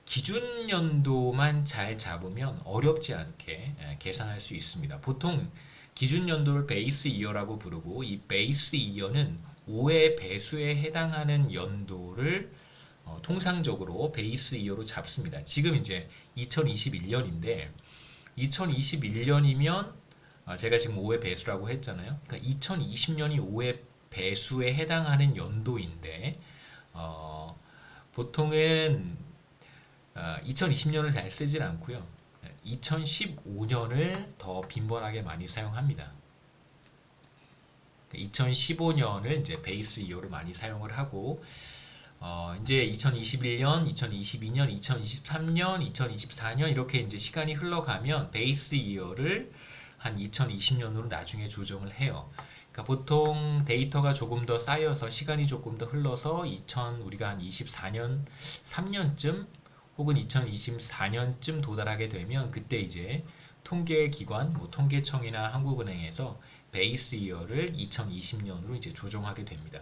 기준 연도만 잘 잡으면 어렵지 않게 계산할 수 있습니다. 보통 기준 연도를 베이스 이어라고 부르고 이 베이스 이어는 5의 배수에 해당하는 연도를 통상적으로 베이스 이어로 잡습니다. 지금 이제 2021년인데 2021년이면 제가 지금 5의 배수라고 했잖아요. 그러니까 2020년이 5의 배수에 해당하는 연도인데 보통은 2020년을 잘 쓰질 않고요. 2015년을 더 빈번하게 많이 사용합니다. 2015년을 이제 베이스 이어로 많이 사용을 하고 이제 2021년, 2022년, 2023년, 2024년 이렇게 이제 시간이 흘러가면 베이스 이어를 한 2020년으로 나중에 조정을 해요. 그러니까 보통 데이터가 조금 더 쌓여서 시간이 조금 더 흘러서 우리가 한 24년, 3년쯤 혹은 2024년쯤 도달하게 되면 그때 이제 통계기관, 뭐 통계청이나 한국은행에서 베이스 이어를 2020년으로 이제 조정하게 됩니다.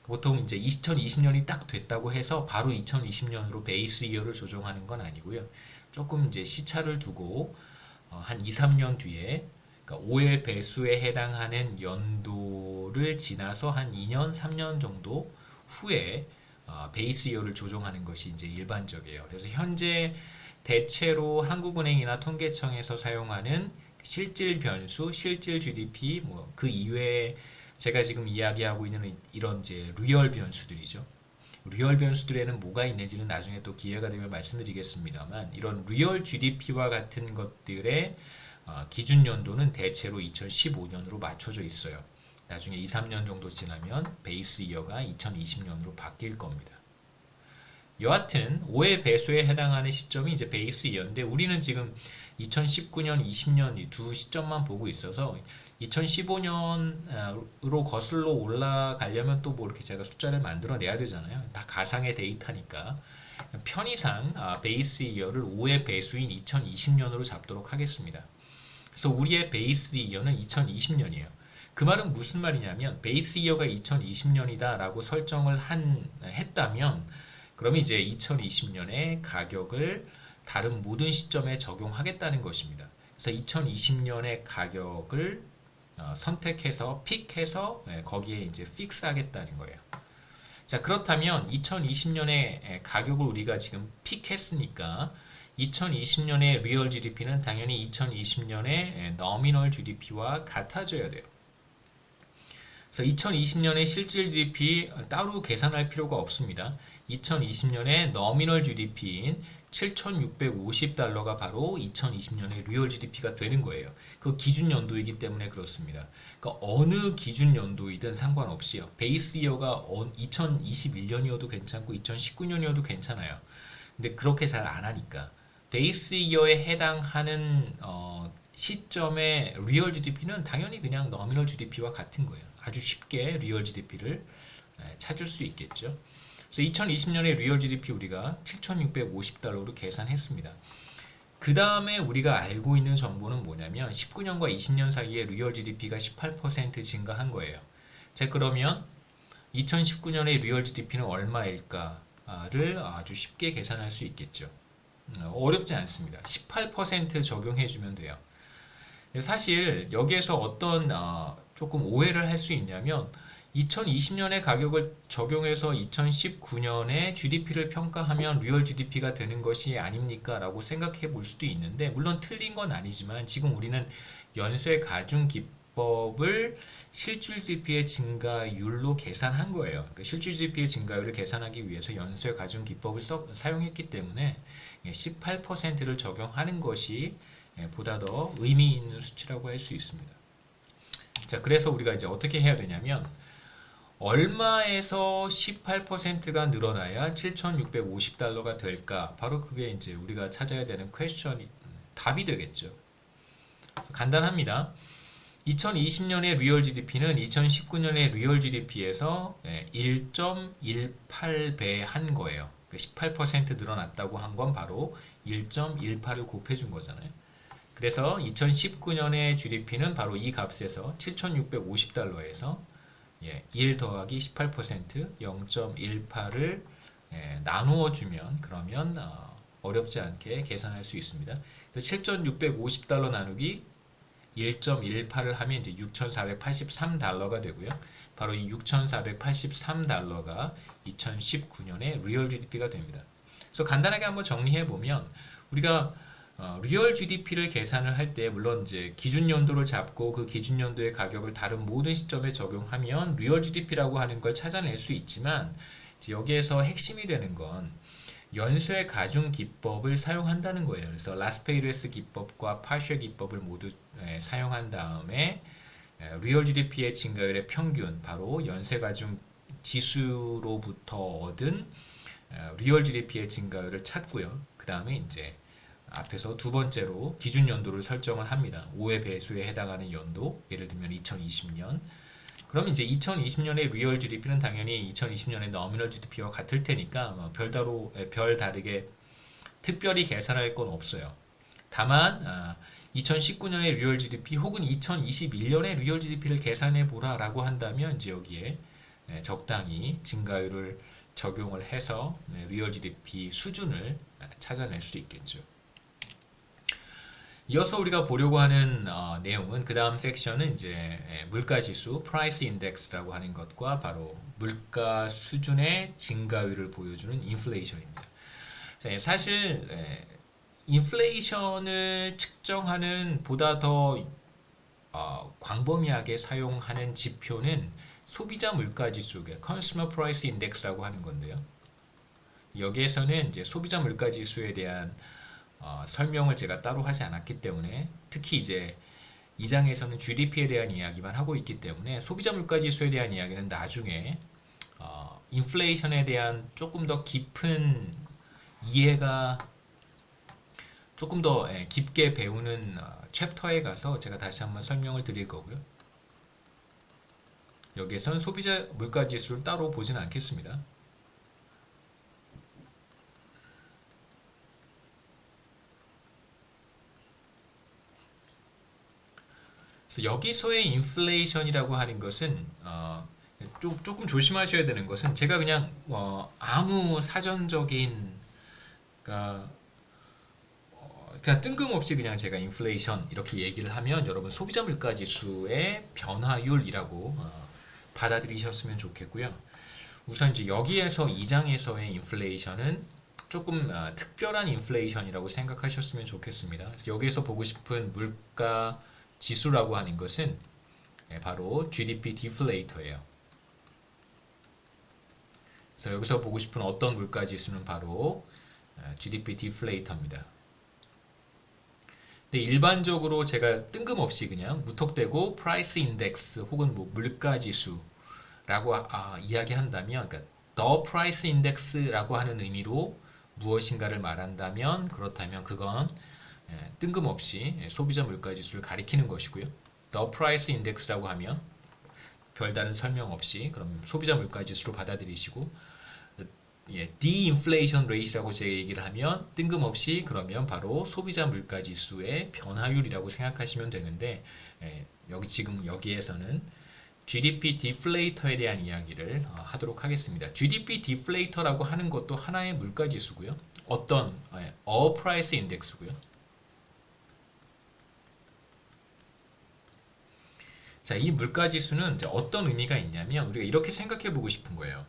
보통 이제 2020년이 딱 됐다고 해서 바로 2020년으로 베이스 이어를 조정하는 건 아니고요. 조금 이제 시차를 두고 한 2, 3년 뒤에 그러니까 5의 배수에 해당하는 연도를 지나서 한 2년, 3년 정도 후에 베이스 이어를 조정하는 것이 이제 일반적이에요. 그래서 현재 대체로 한국은행이나 통계청에서 사용하는 실질 변수, 실질 GDP, 뭐 그 이외에 제가 지금 이야기하고 있는 이런 이제 리얼 변수들이죠. 리얼 변수들에는 뭐가 있는지는 나중에 또 기회가 되면 말씀드리겠습니다만, 이런 리얼 GDP와 같은 것들의 기준 연도는 대체로 2015년으로 맞춰져 있어요. 나중에 2, 3년 정도 지나면 베이스 이어가 2020년으로 바뀔 겁니다. 여하튼 5의 배수에 해당하는 시점이 이제 베이스 이어인데, 우리는 지금 2019년, 20년 이 두 시점만 보고 있어서 2015년으로 거슬러 올라가려면 또 뭐 이렇게 제가 숫자를 만들어 내야 되잖아요. 다 가상의 데이터니까 편의상 베이스 이어를 5의 배수인 2020년으로 잡도록 하겠습니다. 그래서 우리의 베이스 이어는 2020년이에요. 그 말은 무슨 말이냐면, 베이스 이어가 2020년이다 라고 설정을 했다면, 그럼 이제 2020년에 가격을 다른 모든 시점에 적용하겠다는 것입니다. 그래서 2020년의 가격을 선택해서 픽해서 거기에 이제 픽스 하겠다는 거예요. 자, 그렇다면 2020년의 가격을 우리가 지금 픽했으니까 2020년의 리얼 GDP는 당연히 2020년의 너미널 GDP와 같아져야 돼요. 그래서 2020년의 실질 GDP 따로 계산할 필요가 없습니다. 2020년의 너미널 GDP인 7,650달러가 바로 2020년의 리얼 GDP가 되는 거예요. 그 기준 연도이기 때문에 그렇습니다. 그러니까 어느 기준 연도이든 상관없이요. 베이스 이어가 2021년이어도 괜찮고 2019년이어도 괜찮아요. 근데 그렇게 잘 안 하니까 베이스 이어에 해당하는 시점의 리얼 GDP는 당연히 그냥 너미널 GDP와 같은 거예요. 아주 쉽게 리얼 GDP를 찾을 수 있겠죠. 그래서 2020년의 리얼 GDP 우리가 7,650달러로 계산했습니다. 그 다음에 우리가 알고 있는 정보는 뭐냐면 19년과 20년 사이에 리얼 GDP가 18% 증가한 거예요. 자, 그러면 2019년의 리얼 GDP는 얼마일까를 아주 쉽게 계산할 수 있겠죠. 어렵지 않습니다. 18% 적용해주면 돼요. 사실 여기에서 어떤 조금 오해를 할 수 있냐면, 2020년의 가격을 적용해서 2019년의 GDP를 평가하면 리얼 GDP가 되는 것이 아닙니까? 라고 생각해 볼 수도 있는데, 물론 틀린 건 아니지만 지금 우리는 연쇄 가중 기법을 실질 GDP의 증가율로 계산한 거예요. 그러니까 실질 GDP의 증가율을 계산하기 위해서 연쇄 가중 기법을 사용했기 때문에 18%를 적용하는 것이 보다 더 의미 있는 수치라고 할 수 있습니다. 자, 그래서 우리가 이제 어떻게 해야 되냐면, 얼마에서 18%가 늘어나야 7,650달러가 될까? 바로 그게 이제 우리가 찾아야 되는 퀘스천이 답이 되겠죠. 간단합니다. 2020년의 리얼 GDP는 2019년의 리얼 GDP에서 1.18배 한 거예요. 18% 늘어났다고 한 건 바로 1.18을 곱해준 거잖아요. 그래서 2019년의 GDP는 바로 이 값에서 7,650달러에서 1 더하기 18% 0.18을 나누어 주면, 그러면 어렵지 않게 계산할 수 있습니다. 7,650달러 나누기 1.18을 하면 이제 6,483달러가 되고요. 바로 이 6,483달러가 2019년의 리얼 GDP가 됩니다. 그래서 간단하게 한번 정리해 보면, 우리가 리얼 GDP를 계산을 할 때 물론 이제 기준 연도를 잡고 그 기준 연도의 가격을 다른 모든 시점에 적용하면 리얼 GDP라고 하는 걸 찾아낼 수 있지만, 이제 여기에서 핵심이 되는 건 연쇄 가중 기법을 사용한다는 거예요. 그래서 라스페이레스 기법과 파쉐 기법을 모두 사용한 다음에 리얼 GDP의 증가율의 평균, 바로 연쇄 가중 지수로부터 얻은 리얼 GDP의 증가율을 찾고요. 그 다음에 이제 앞에서 두 번째로 기준 연도를 설정을 합니다. 5의 배수에 해당하는 연도, 예를 들면 2020년. 그럼 이제 2020년의 리얼 GDP는 당연히 2020년의 너미널 GDP와 같을 테니까 별다르게 특별히 계산할 건 없어요. 다만 2019년의 리얼 GDP 혹은 2021년의 리얼 GDP를 계산해 보라라고 한다면, 이제 여기에 적당히 증가율을 적용을 해서 리얼 GDP 수준을 찾아낼 수 있겠죠. 이어서 우리가 보려고 하는 내용은 그 다음 섹션은 이제 물가지수, price index라고 하는 것과 바로 물가 수준의 증가율을 보여주는 인플레이션입니다. 사실 인플레이션을 측정하는 보다 더 광범위하게 사용하는 지표는 소비자 물가지수, Consumer Price Index라고 하는 건데요. 여기에서는 이제 소비자 물가지수에 대한 설명을 제가 따로 하지 않았기 때문에 특히 이제 2장에서는 GDP에 대한 이야기만 하고 있기 때문에 소비자 물가지수에 대한 이야기는 나중에 인플레이션에 대한 조금 더 깊은 이해가 조금 더 깊게 배우는 챕터에 가서 제가 다시 한번 설명을 드릴 거고요. 여기에선 소비자 물가지수를 따로 보지는 않겠습니다. 그래서 여기서의 인플레이션이라고 하는 것은 조금 조심하셔야 되는 것은 제가 그냥 아무 사전적인 그러니까 그냥 뜬금없이 그냥 제가 인플레이션 이렇게 얘기를 하면 여러분 소비자 물가 지수의 변화율이라고 받아들이셨으면 좋겠고요. 우선 이제 여기에서 2장에서의 인플레이션은 조금 특별한 인플레이션이라고 생각하셨으면 좋겠습니다. 그래서 여기에서 보고 싶은 물가 지수라고 하는 것은 바로 GDP 디플레이터예요. 그래서 여기서 보고 싶은 어떤 물가 지수는 바로 GDP 디플레이터입니다. 근데 일반적으로 제가 뜬금없이 그냥 무턱대고 프라이스 인덱스 혹은 뭐 물가 지수라고 이야기한다면, 그러니까 the price index라고 하는 의미로 무엇인가를 말한다면 그렇다면 그건 뜬금없이 소비자 물가 지수를 가리키는 것이고요. the price index라고 하면 별다른 설명 없이 그럼 소비자 물가 지수로 받아들이시고, de-inflation rate라고 제가 얘기를 하면 뜬금없이 그러면 바로 소비자 물가 지수의 변화율이라고 생각하시면 되는데, 지금 여기에서는 GDP 디플레이터에 대한 이야기를 하도록 하겠습니다. GDP 디플레이터라고 하는 것도 하나의 물가 지수고요. 어떤 a price index고요. 자, 이 물가 지수는 이제 어떤 의미가 있냐면 우리가 이렇게 생각해 보고 싶은 거예요.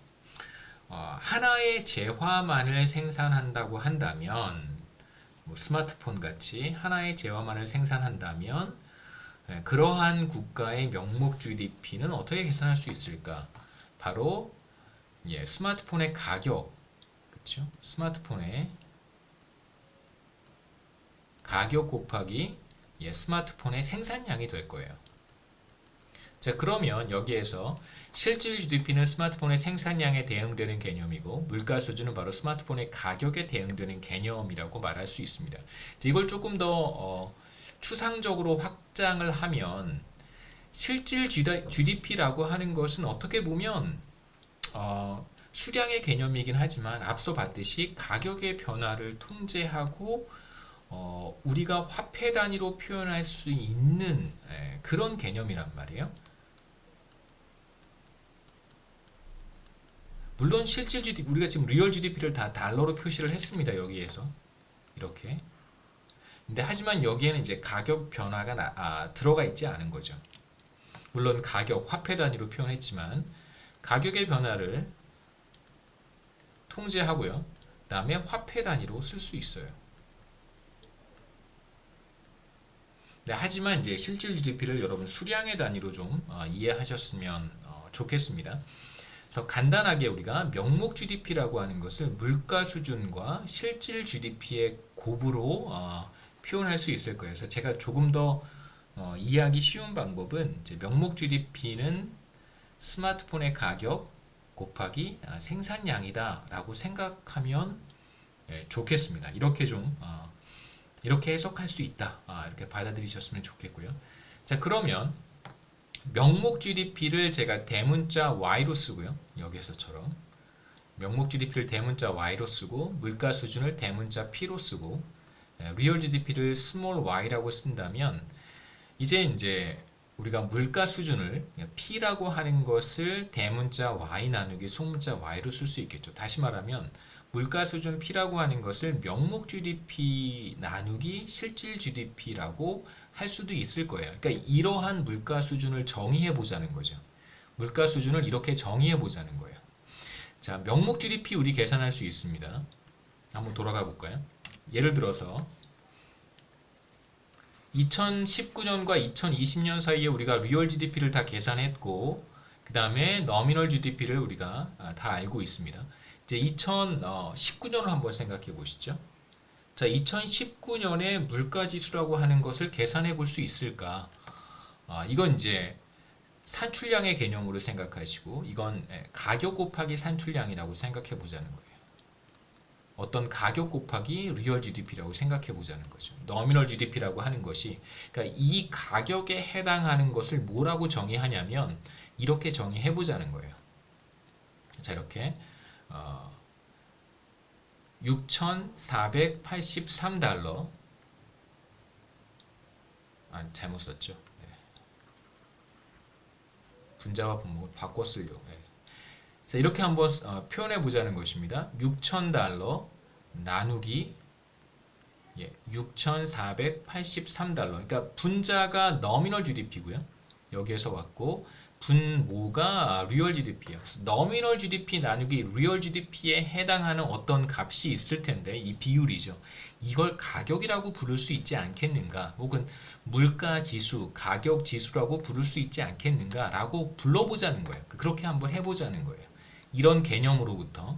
하나의 재화만을 생산한다고 한다면, 뭐 스마트폰 같이 하나의 재화만을 생산한다면 그러한 국가의 명목 GDP는 어떻게 계산할 수 있을까? 바로 스마트폰의 가격, 그렇죠? 스마트폰의 가격 곱하기 스마트폰의 생산량이 될 거예요. 자, 그러면 여기에서 실질 GDP는 스마트폰의 생산량에 대응되는 개념이고 물가 수준은 바로 스마트폰의 가격에 대응되는 개념이라고 말할 수 있습니다. 이걸 조금 더 추상적으로 확장을 하면 실질 GDP라고 하는 것은 어떻게 보면 수량의 개념이긴 하지만 앞서 봤듯이 가격의 변화를 통제하고 우리가 화폐 단위로 표현할 수 있는 그런 개념이란 말이에요. 물론 실질 GDP, 우리가 지금 리얼 GDP를 다 달러로 표시를 했습니다. 여기에서 이렇게. 근데 하지만 여기에는 이제 가격 변화가 들어가 있지 않은 거죠. 물론 가격, 화폐 단위로 표현했지만 가격의 변화를 통제하고요. 그다음에 화폐 단위로 쓸 수 있어요. 네, 하지만 이제 실질 GDP를 여러분 수량의 단위로 좀 이해하셨으면 좋겠습니다. 그래서 간단하게 우리가 명목 GDP라고 하는 것을 물가 수준과 실질 GDP의 곱으로 표현할 수 있을 거예요. 그래서 제가 조금 더 이해하기 쉬운 방법은 이제 명목 GDP는 스마트폰의 가격 곱하기 생산량이다 라고 생각하면 좋겠습니다. 이렇게 좀 이렇게 해석할 수 있다, 이렇게 받아들이셨으면 좋겠고요. 자, 그러면 명목 GDP를 제가 대문자 Y로 쓰고요. 여기서처럼 명목 GDP를 대문자 Y로 쓰고 물가 수준을 대문자 P로 쓰고 리얼 GDP를 스몰 y라고 쓴다면 이제 우리가 물가 수준을 P라고 하는 것을 대문자 Y 나누기 소문자 Y로 쓸 수 있겠죠. 다시 말하면 물가 수준 P라고 하는 것을 명목 GDP 나누기 실질 GDP라고 할 수도 있을 거예요. 그러니까 이러한 물가 수준을 정의해 보자는 거죠. 물가 수준을 이렇게 정의해 보자는 거예요. 자, 명목 GDP 우리 계산할 수 있습니다. 한번 돌아가 볼까요? 예를 들어서 2019년과 2020년 사이에 우리가 리얼 GDP를 다 계산했고, 그 다음에 너미널 GDP를 우리가 다 알고 있습니다. 이제 2019년을 한번 생각해 보시죠. 자, 2019년에 물가지수라고 하는 것을 계산해 볼 수 있을까? 이건 이제 산출량의 개념으로 생각하시고, 이건 가격 곱하기 산출량이라고 생각해 보자는 거예요. 어떤 가격 곱하기 리얼 GDP라고 생각해 보자는 거죠. 너미널 GDP라고 하는 것이, 그러니까 이 가격에 해당하는 것을 뭐라고 정의하냐면 이렇게 정의해 보자는 거예요. 자, 이렇게 6,483달러. 잘못 썼죠. 네. 분자와 분모를 바꿔 쓰려고. 네. 자, 이렇게 한번 표현해 보자는 것입니다. 6,000달러 나누기 6,483달러. 그러니까 분자가 너미널 GDP고요. 여기에서 왔고 분모가 리얼 GDP예요. 너미널 GDP 나누기 리얼 GDP에 해당하는 어떤 값이 있을 텐데 이 비율이죠. 이걸 가격이라고 부를 수 있지 않겠는가? 혹은 물가 지수, 가격 지수라고 부를 수 있지 않겠는가라고 불러보자는 거예요. 그렇게 한번 해보자는 거예요. 이런 개념으로부터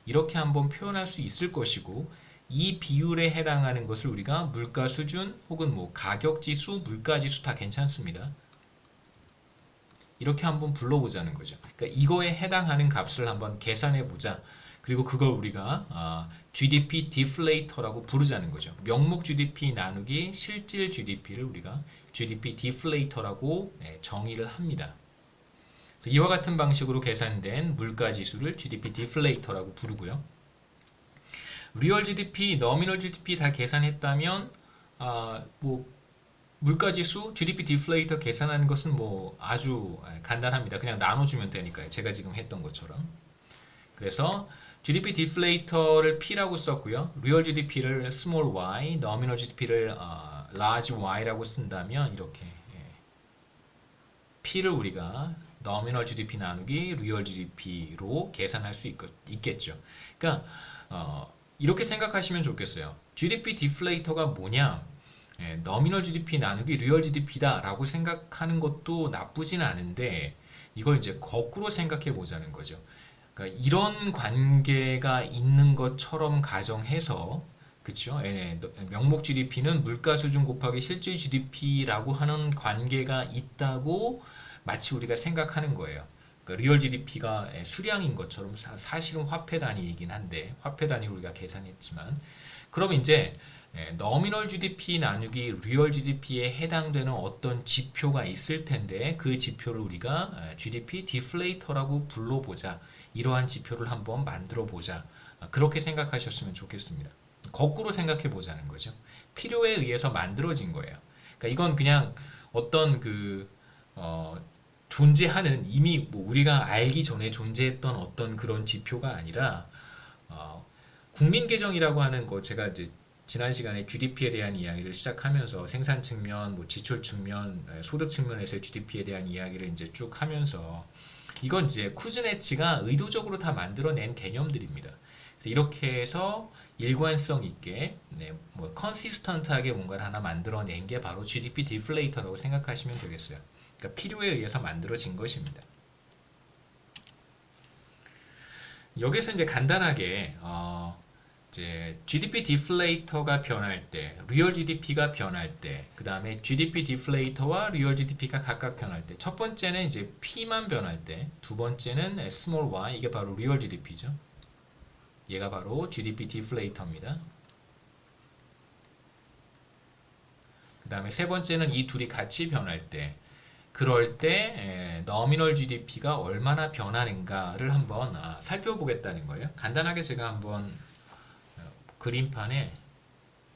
이렇게 한번 표현할 수 있을 것이고, 이 비율에 해당하는 것을 우리가 물가 수준 혹은 뭐 가격 지수, 물가 지수 다 괜찮습니다. 이렇게 한번 불러보자는 거죠. 그러니까 이거에 해당하는 값을 한번 계산해 보자. 그리고 그걸 우리가 GDP 디플레이터라고 부르자는 거죠. 명목 GDP 나누기 실질 GDP를 우리가 GDP 디플레이터라고 정의를 합니다. 이와 같은 방식으로 계산된 물가 지수를 GDP 디플레이터라고 부르고요. 리얼 GDP, 너미널 GDP 다 계산했다면 뭐 물가 지수, GDP 디플레이터 계산하는 것은 뭐 아주 간단합니다. 그냥 나눠주면 되니까요. 제가 지금 했던 것처럼. 그래서 GDP 디플레이터를 P라고 썼고요. 리얼 GDP를 small y, 너미널 GDP를 large y라고 쓴다면 이렇게 P를 우리가 너미널 GDP 나누기 리얼 GDP로 계산할 수 있겠죠. 그러니까 이렇게 생각하시면 좋겠어요. GDP 디플레이터가 뭐냐? 너미널 GDP 나누기 리얼 GDP다 라고 생각하는 것도 나쁘진 않은데, 이걸 이제 거꾸로 생각해 보자는 거죠. 그러니까 이런 관계가 있는 것처럼 가정해서, 그렇죠? 명목 GDP는 물가 수준 곱하기 실질 GDP라고 하는 관계가 있다고 마치 우리가 생각하는 거예요. 그러니까 리얼 GDP가 수량인 것처럼 사실은 화폐 단위이긴 한데, 화폐 단위로 우리가 계산했지만, 그럼 이제 너미널 GDP 나누기 리얼 GDP에 해당되는 어떤 지표가 있을 텐데, 그 지표를 우리가 GDP 디플레이터라고 불러보자. 이러한 지표를 한번 만들어 보자. 그렇게 생각하셨으면 좋겠습니다. 거꾸로 생각해 보자는 거죠. 필요에 의해서 만들어진 거예요. 그러니까 이건 그냥 어떤 존재하는, 이미 뭐 우리가 알기 전에 존재했던 어떤 그런 지표가 아니라 국민계정이라고 하는 거, 제가 이제 지난 시간에 GDP에 대한 이야기를 시작하면서 생산 측면, 뭐 지출 측면, 소득 측면에서의 GDP에 대한 이야기를 이제 쭉 하면서, 이건 이제 쿠즈네츠가 의도적으로 다 만들어낸 개념들입니다. 그래서 이렇게 해서 일관성 있게, 뭐 컨시스턴트하게 뭔가를 하나 만들어낸 게 바로 GDP 디플레이터라고 생각하시면 되겠어요. 그러니까 필요에 의해서 만들어진 것입니다. 여기서 이제 간단하게 이제 GDP 디플레이터가 변할 때, 리얼 GDP가 변할 때, 그 다음에 GDP 디플레이터와 리얼 GDP가 각각 변할 때, 첫 번째는 이제 P만 변할 때, 두 번째는 small y, 이게 바로 리얼 GDP죠. 얘가 바로 GDP 디플레이터입니다. 그 다음에 세 번째는 이 둘이 같이 변할 때, 그럴 때 너미널 GDP가 얼마나 변하는가를 한번 살펴보겠다는 거예요. 간단하게 제가 한번 그림판에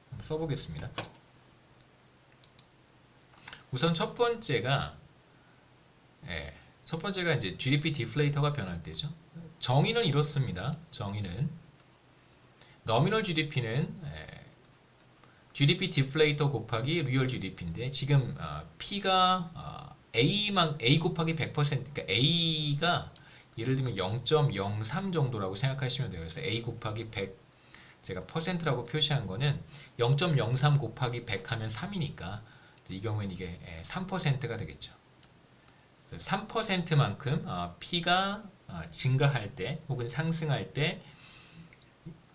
한번 써보겠습니다. 우선 첫 번째가 이제 GDP 디플레이터가 변할 때죠. 정의는 이렇습니다. 정의는 너미널 GDP는 GDP 디플레이터 곱하기 리얼 GDP인데 지금 P가 A 곱하기 100%, 그러니까 A가 예를 들면 0.03 정도라고 생각하시면 돼요. 그래서 A 곱하기 100, 제가 퍼센트라고 표시한 거는 0.03 곱하기 100 하면 3이니까 이 경우에는 이게 3%가 되겠죠. 3%만큼 P가 증가할 때 혹은 상승할 때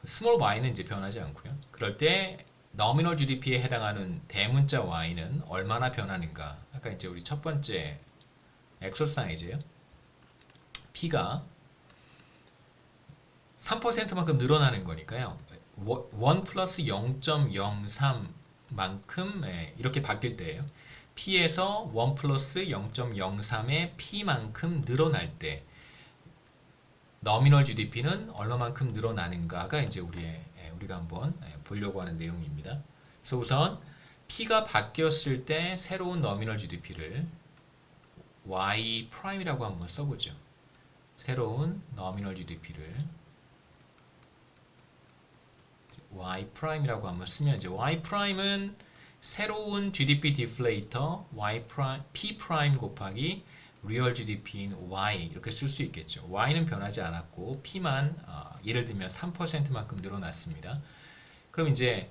스몰 y는 이제 변하지 않고요. 그럴 때 너미널 GDP에 해당하는 대문자 y는 얼마나 변하는가? 아까 이제 우리 첫 번째 엑서사이즈예요. P가 3%만큼 늘어나는 거니까요. 1 플러스 0.03만큼 이렇게 바뀔 때예요. P에서 1 플러스 0.03의 P만큼 늘어날 때 너미널 GDP는 얼마만큼 늘어나는가가 이제 우리가 한번 보려고 하는 내용입니다. 그래서 우선 P가 바뀌었을 때 새로운 너미널 GDP를 Y 프라임이라고 한번 써보죠. 새로운 너미널 GDP를 Y 프라임이라고 한번 쓰면 이제 Y 프라임은 새로운 GDP 디플레이터 Y 프라임 P 프라임 곱하기 리얼 GDP인 Y 이렇게 쓸 수 있겠죠. Y는 변하지 않았고 P만 예를 들면 3%만큼 늘어났습니다. 그럼 이제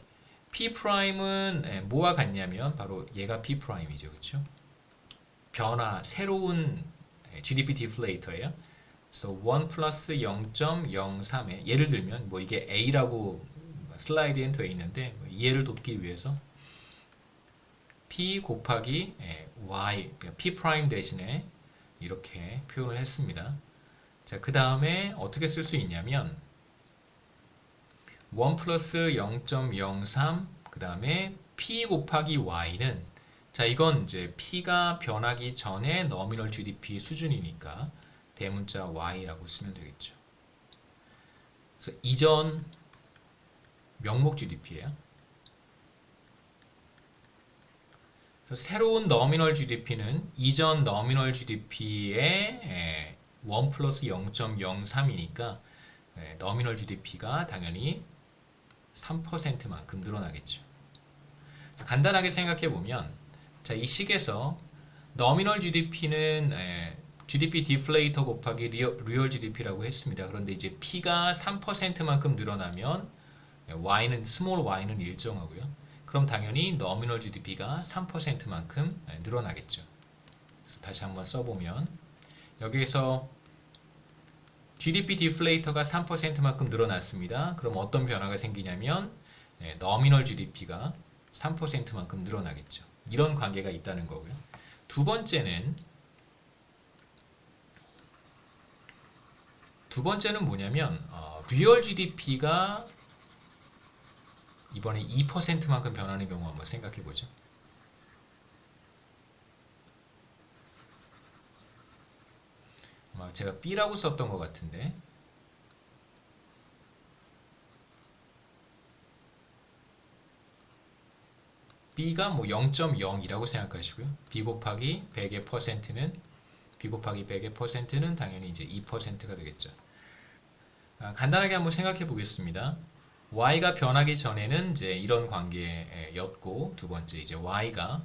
P 프라임은 뭐와 같냐면 바로 얘가 P 프라임이죠, 그렇죠? 새로운 GDP 디플레이터예요. 그래서 1 플러스 0.03에 예를 들면 뭐 이게 A라고 슬라이드엔 되어 있는데 이해를 돕기 위해서 P 곱하기 Y, P 프라임 대신에 이렇게 표현을 했습니다. 자, 그 다음에 어떻게 쓸 수 있냐면 1 플러스 0.03 그 다음에 P 곱하기 Y는 자, 이건 이제 P가 변하기 전에 너미널 GDP 수준이니까 대문자 Y라고 쓰면 되겠죠. 그래서 이전 명목 GDP예요. 새로운 너미널 GDP는 이전 너미널 GDP의 1 플러스 0.03이니까 너미널 GDP가 당연히 3%만큼 늘어나겠죠. 간단하게 생각해 보면 이 식에서 너미널 GDP는 GDP 디플레이터 곱하기 리얼 GDP라고 했습니다. 그런데 이제 P가 3%만큼 늘어나면 Y는 스몰 y는 일정하고요. 그럼 당연히 너미널 GDP가 3%만큼 늘어나겠죠. 그래서 다시 한번 써보면 여기에서 GDP 디플레이터가 3%만큼 늘어났습니다. 그럼 어떤 변화가 생기냐면 너미널 GDP가 3%만큼 늘어나겠죠. 이런 관계가 있다는 거고요. 두 번째는 뭐냐면 리얼 GDP가 이번에 2%만큼 변하는 경우 한번 생각해 보죠. 아마 제가 B라고 썼던 것 같은데 B가 뭐 0.0이라고 생각하시고요. B 곱하기 100의 퍼센트는 당연히 이제 2%가 되겠죠. 간단하게 한번 생각해 보겠습니다. Y가 변하기 전에는 이제 이런 관계였고 두 번째 이제 Y가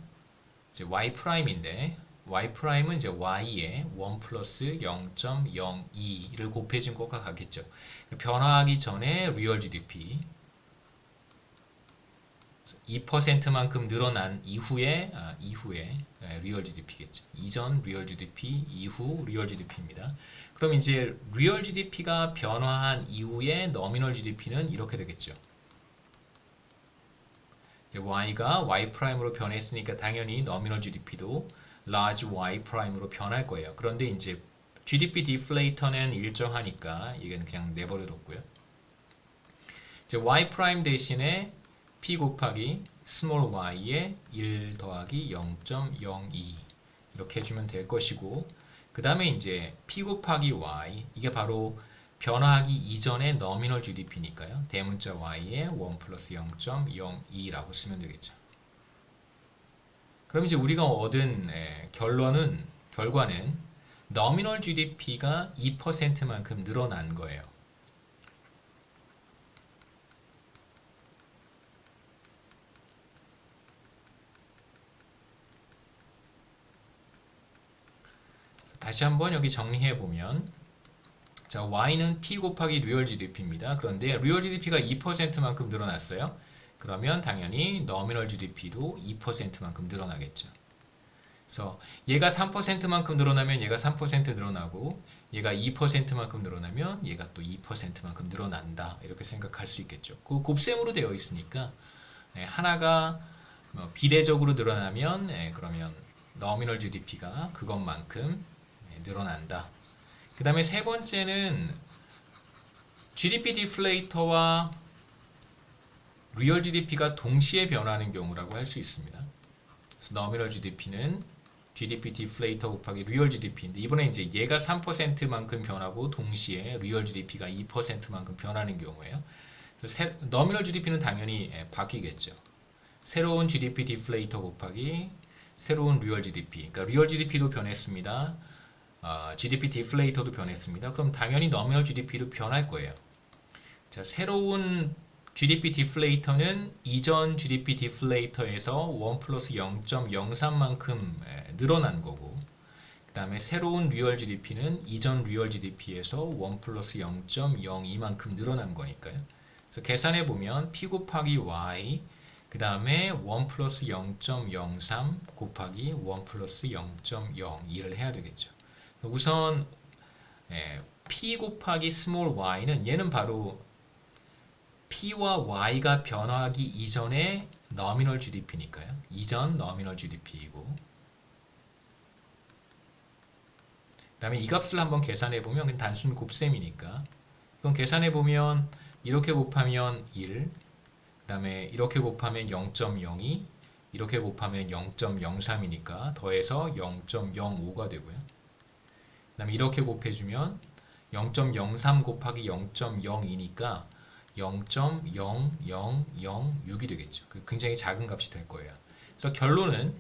이제 Y 프라임인데 Y 프라임은 이제 Y에 1 플러스 0.02를 곱해준 것과 같겠죠. 변화하기 전에 리얼 GDP 2%만큼 늘어난 이후에 리얼 GDP겠죠. 이전 리얼 GDP, 이후 리얼 GDP입니다. 그럼 이제 리얼 GDP가 변화한 이후에 너미널 GDP는 이렇게 되겠죠. Y가 Y 프라임으로 변했으니까 당연히 너미널 GDP도 large Y 프라임으로 변할 거예요. 그런데 이제 GDP 디플레이터는 일정하니까 이건 그냥 내버려 뒀고요. 이제 Y 프라임 대신에 P 곱하기 스몰 y에 1 더하기 0.02 이렇게 해주면 될 것이고 그 다음에 이제 P 곱하기 y 이게 바로 변화하기 이전의 너미널 GDP니까요. 대문자 y에 1 플러스 0.02라고 쓰면 되겠죠. 그럼 이제 우리가 얻은 결과는 너미널 GDP가 2%만큼 늘어난 거예요. 다시 한번 여기 정리해 보면 자, Y는 P 곱하기 리얼 GDP입니다. 그런데 리얼 GDP가 2%만큼 늘어났어요. 그러면 당연히 너미널 GDP도 2%만큼 늘어나겠죠. 그래서 얘가 3%만큼 늘어나면 얘가 3% 늘어나고 얘가 2%만큼 늘어나면 얘가 또 2%만큼 늘어난다. 이렇게 생각할 수 있겠죠. 그 곱셈으로 되어 있으니까 하나가 비례적으로 늘어나면 그러면 너미널 GDP가 그것만큼 늘어난다. 그 다음에 세 번째는 GDP 디플레이터와 리얼 GDP가 동시에 변하는 경우라고 할 수 있습니다. 그래서 너미널 GDP는 GDP 디플레이터 곱하기 리얼 GDP인데 이번에 이제 얘가 3%만큼 변하고 동시에 리얼 GDP가 2%만큼 변하는 경우예요. 너미널 GDP는 당연히 바뀌겠죠. 새로운 GDP 디플레이터 곱하기 새로운 리얼 GDP. 그러니까 리얼 GDP도 변했습니다. GDP 디플레이터도 변했습니다. 그럼 당연히 너미널 GDP도 변할 거예요. 자, 새로운 GDP 디플레이터는 이전 GDP 디플레이터에서 1 플러스 0.03만큼 늘어난 거고 그 다음에 새로운 리얼 GDP는 이전 리얼 GDP에서 1 플러스 0.02만큼 늘어난 거니까요. 그래서 계산해 보면 P 곱하기 Y 그 다음에 1 플러스 0.03 곱하기 1 플러스 0.02를 해야 되겠죠. 우선 P 곱하기 스몰 y는 얘는 바로 P와 Y가 변화하기 이전의 너미널 GDP니까요. 이전 너미널 GDP이고 그 다음에 이 값을 한번 계산해 보면 그냥 단순 곱셈이니까 그럼 계산해 보면 이렇게 곱하면 1 그 다음에 이렇게 곱하면 0.02 이렇게 곱하면 0.03이니까 더해서 0.05가 되고요. 그 다음에 이렇게 곱해주면 0.03 곱하기 0.02니까 0.0006이 되겠죠. 굉장히 작은 값이 될 거예요. 그래서 결론은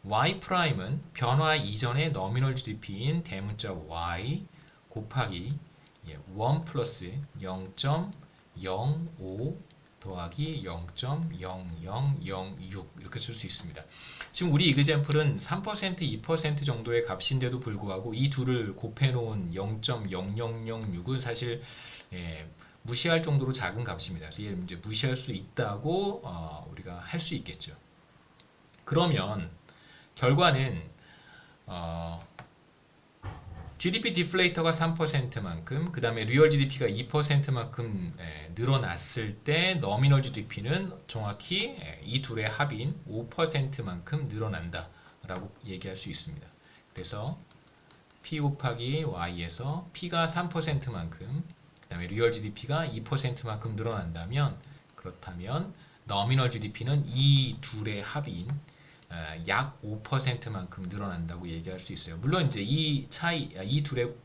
Y'은 변화 이전의 너미널 GDP인 대문자 Y 곱하기 1 플러스 0.05 더하기 0.0006 이렇게 쓸 수 있습니다. 지금 우리 이그젬플은 3%, 2% 정도의 값인데도 불구하고 이 둘을 곱해 놓은 0.0006은 사실 무시할 정도로 작은 값입니다. 그래서 얘를 이제 무시할 수 있다고 우리가 할 수 있겠죠. 그러면 결과는 GDP 디플레이터가 3%만큼 그 다음에 리얼 GDP가 2%만큼 늘어났을 때 너미널 GDP는 정확히 이 둘의 합인 5%만큼 늘어난다 라고 얘기할 수 있습니다. 그래서 P 곱하기 Y에서 P가 3%만큼 그 다음에 리얼 GDP가 2%만큼 늘어난다면 그렇다면 너미널 GDP는 이 둘의 합인 약 5%만큼 늘어난다고 얘기할 수 있어요. 물론 이제 이 차이, 이 둘을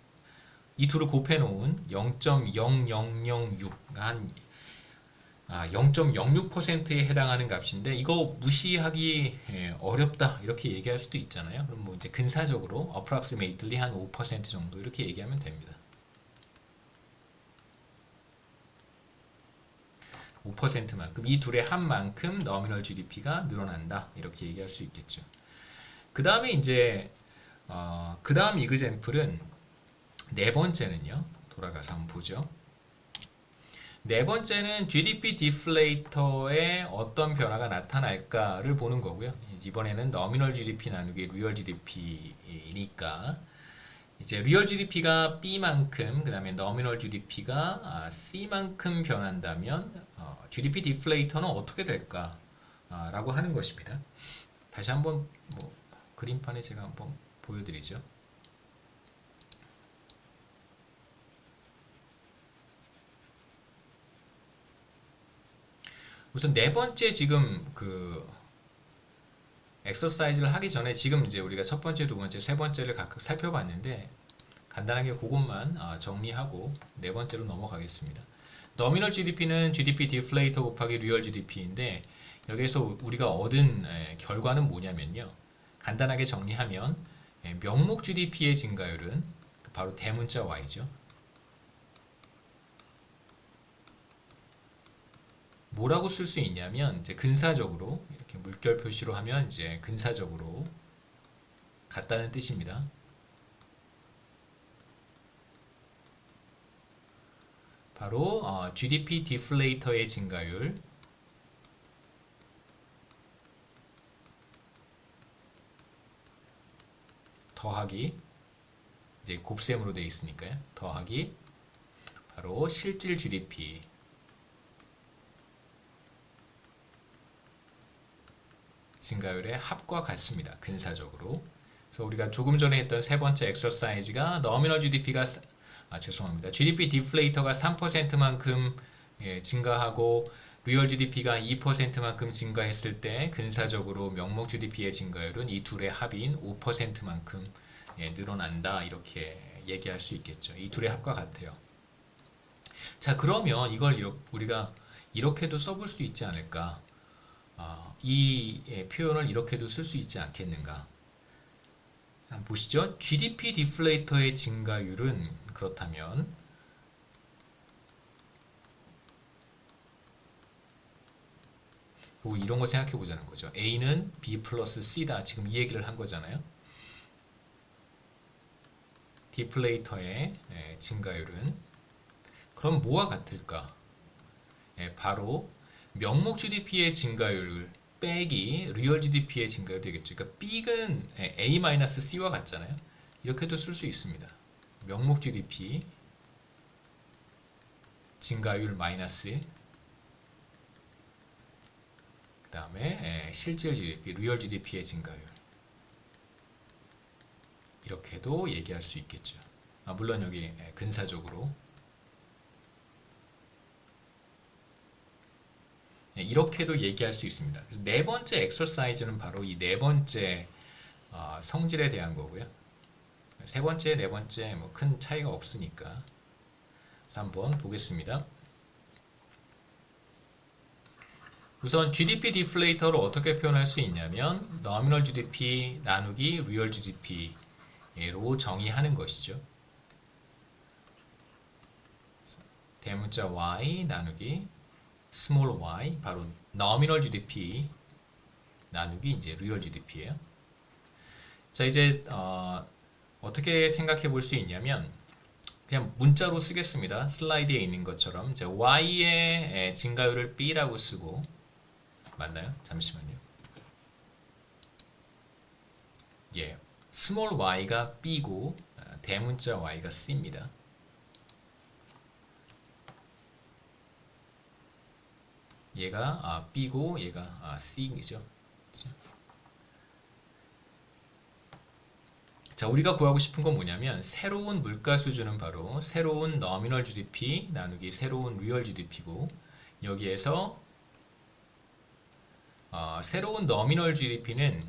곱해 놓은 0.0006 한 0.06%에 해당하는 값인데 이거 무시하기 어렵다 이렇게 얘기할 수도 있잖아요. 그럼 뭐 이제 근사적으로 approximately 한 5% 정도 이렇게 얘기하면 됩니다. 5%만큼 이 둘의 합만큼 너미널 GDP가 늘어난다 이렇게 얘기할 수 있겠죠. 그 다음에 이제 그 다음 이그젬플은 네 번째는요. 돌아가서 한번 보죠. 네 번째는 GDP 디플레이터에 어떤 변화가 나타날까를 보는 거고요. 이번에는 너미널 GDP 나누기 리얼 GDP이니까 이제 리얼 GDP가 B만큼 그 다음에 너미널 GDP가 C만큼 변한다면 GDP 디플레이터는 어떻게 될까 라고 하는 것입니다. 다시 한번 뭐 그림판에 제가 한번 보여드리죠. 우선 네 번째 지금 그 엑서사이즈를 하기 전에 지금 이제 우리가 첫 번째, 두 번째, 세 번째를 각각 살펴봤는데 간단하게 그것만 정리하고 네 번째로 넘어가겠습니다. 너미널 GDP는 GDP 디플레이터 곱하기 리얼 GDP인데 여기서 우리가 얻은 결과는 뭐냐면요. 간단하게 정리하면 명목 GDP의 증가율은 바로 대문자 Y죠. 뭐라고 쓸 수 있냐면 이제 근사적으로 이렇게 물결 표시로 하면 이제 근사적으로 같다는 뜻입니다. 바로 GDP 디플레이터의 증가율 더하기, 이제 곱셈으로 되어 있으니까요. 더하기 바로 실질 GDP 증가율의 합과 같습니다. 근사적으로. 그래서 우리가 조금 전에 했던 세 번째 엑서사이즈가 너미널 GDP가 죄송합니다. GDP 디플레이터가 3%만큼 증가하고 리얼 GDP가 2%만큼 증가했을 때 근사적으로 명목 GDP의 증가율은 이 둘의 합인 5%만큼 늘어난다, 이렇게 얘기할 수 있겠죠. 이 둘의 합과 같아요. 자, 그러면 이걸 우리가 이렇게도 써볼 수 있지 않을까? 이 표현을 이렇게도 쓸 수 있지 않겠는가? 한번 보시죠. GDP 디플레이터의 증가율은 그렇다면 이런 거 생각해 보자는 거죠. A는 B 플러스 C다. 지금 이 얘기를 한 거잖아요. 디플레이터의 증가율은 그럼 뭐와 같을까? 바로 명목 GDP의 증가율 빼기 리얼 GDP의 증가율이 되겠죠. 그러니까 B는 A-C와 같잖아요. 이렇게도 쓸 수 있습니다. 명목 GDP 증가율 마이너스 그 다음에 실질 GDP, 리얼 GDP의 증가율, 이렇게도 얘기할 수 있겠죠. 물론 여기 근사적으로 이렇게도 얘기할 수 있습니다. 그래서 네 번째 엑서사이즈는 바로 이 네 번째 성질에 대한 거고요. 세 번째, 네 번째 뭐 큰 차이가 없으니까. 그래서 한번 보겠습니다. 우선 GDP 디플레이터를 어떻게 표현할 수 있냐면 nominal GDP 나누기 real GDP로 정의하는 것이죠. 대문자 Y 나누기 small y, 바로 nominal GDP 나누기 이제 real GDP예요. 자, 이제 어떻게 생각해 볼 수 있냐면 그냥 문자로 쓰겠습니다. 슬라이드에 있는 것처럼 이제 y의 증가율을 b라고 쓰고, 맞나요? 잠시만요. 예, small y가 b고 대문자 y가 c입니다. 얘가 b고 얘가 c이죠. 자, 우리가 구하고 싶은 건 뭐냐면 새로운 물가 수준은 바로 새로운 nominal GDP 나누기 새로운 real GDP고, 여기에서 새로운 nominal GDP는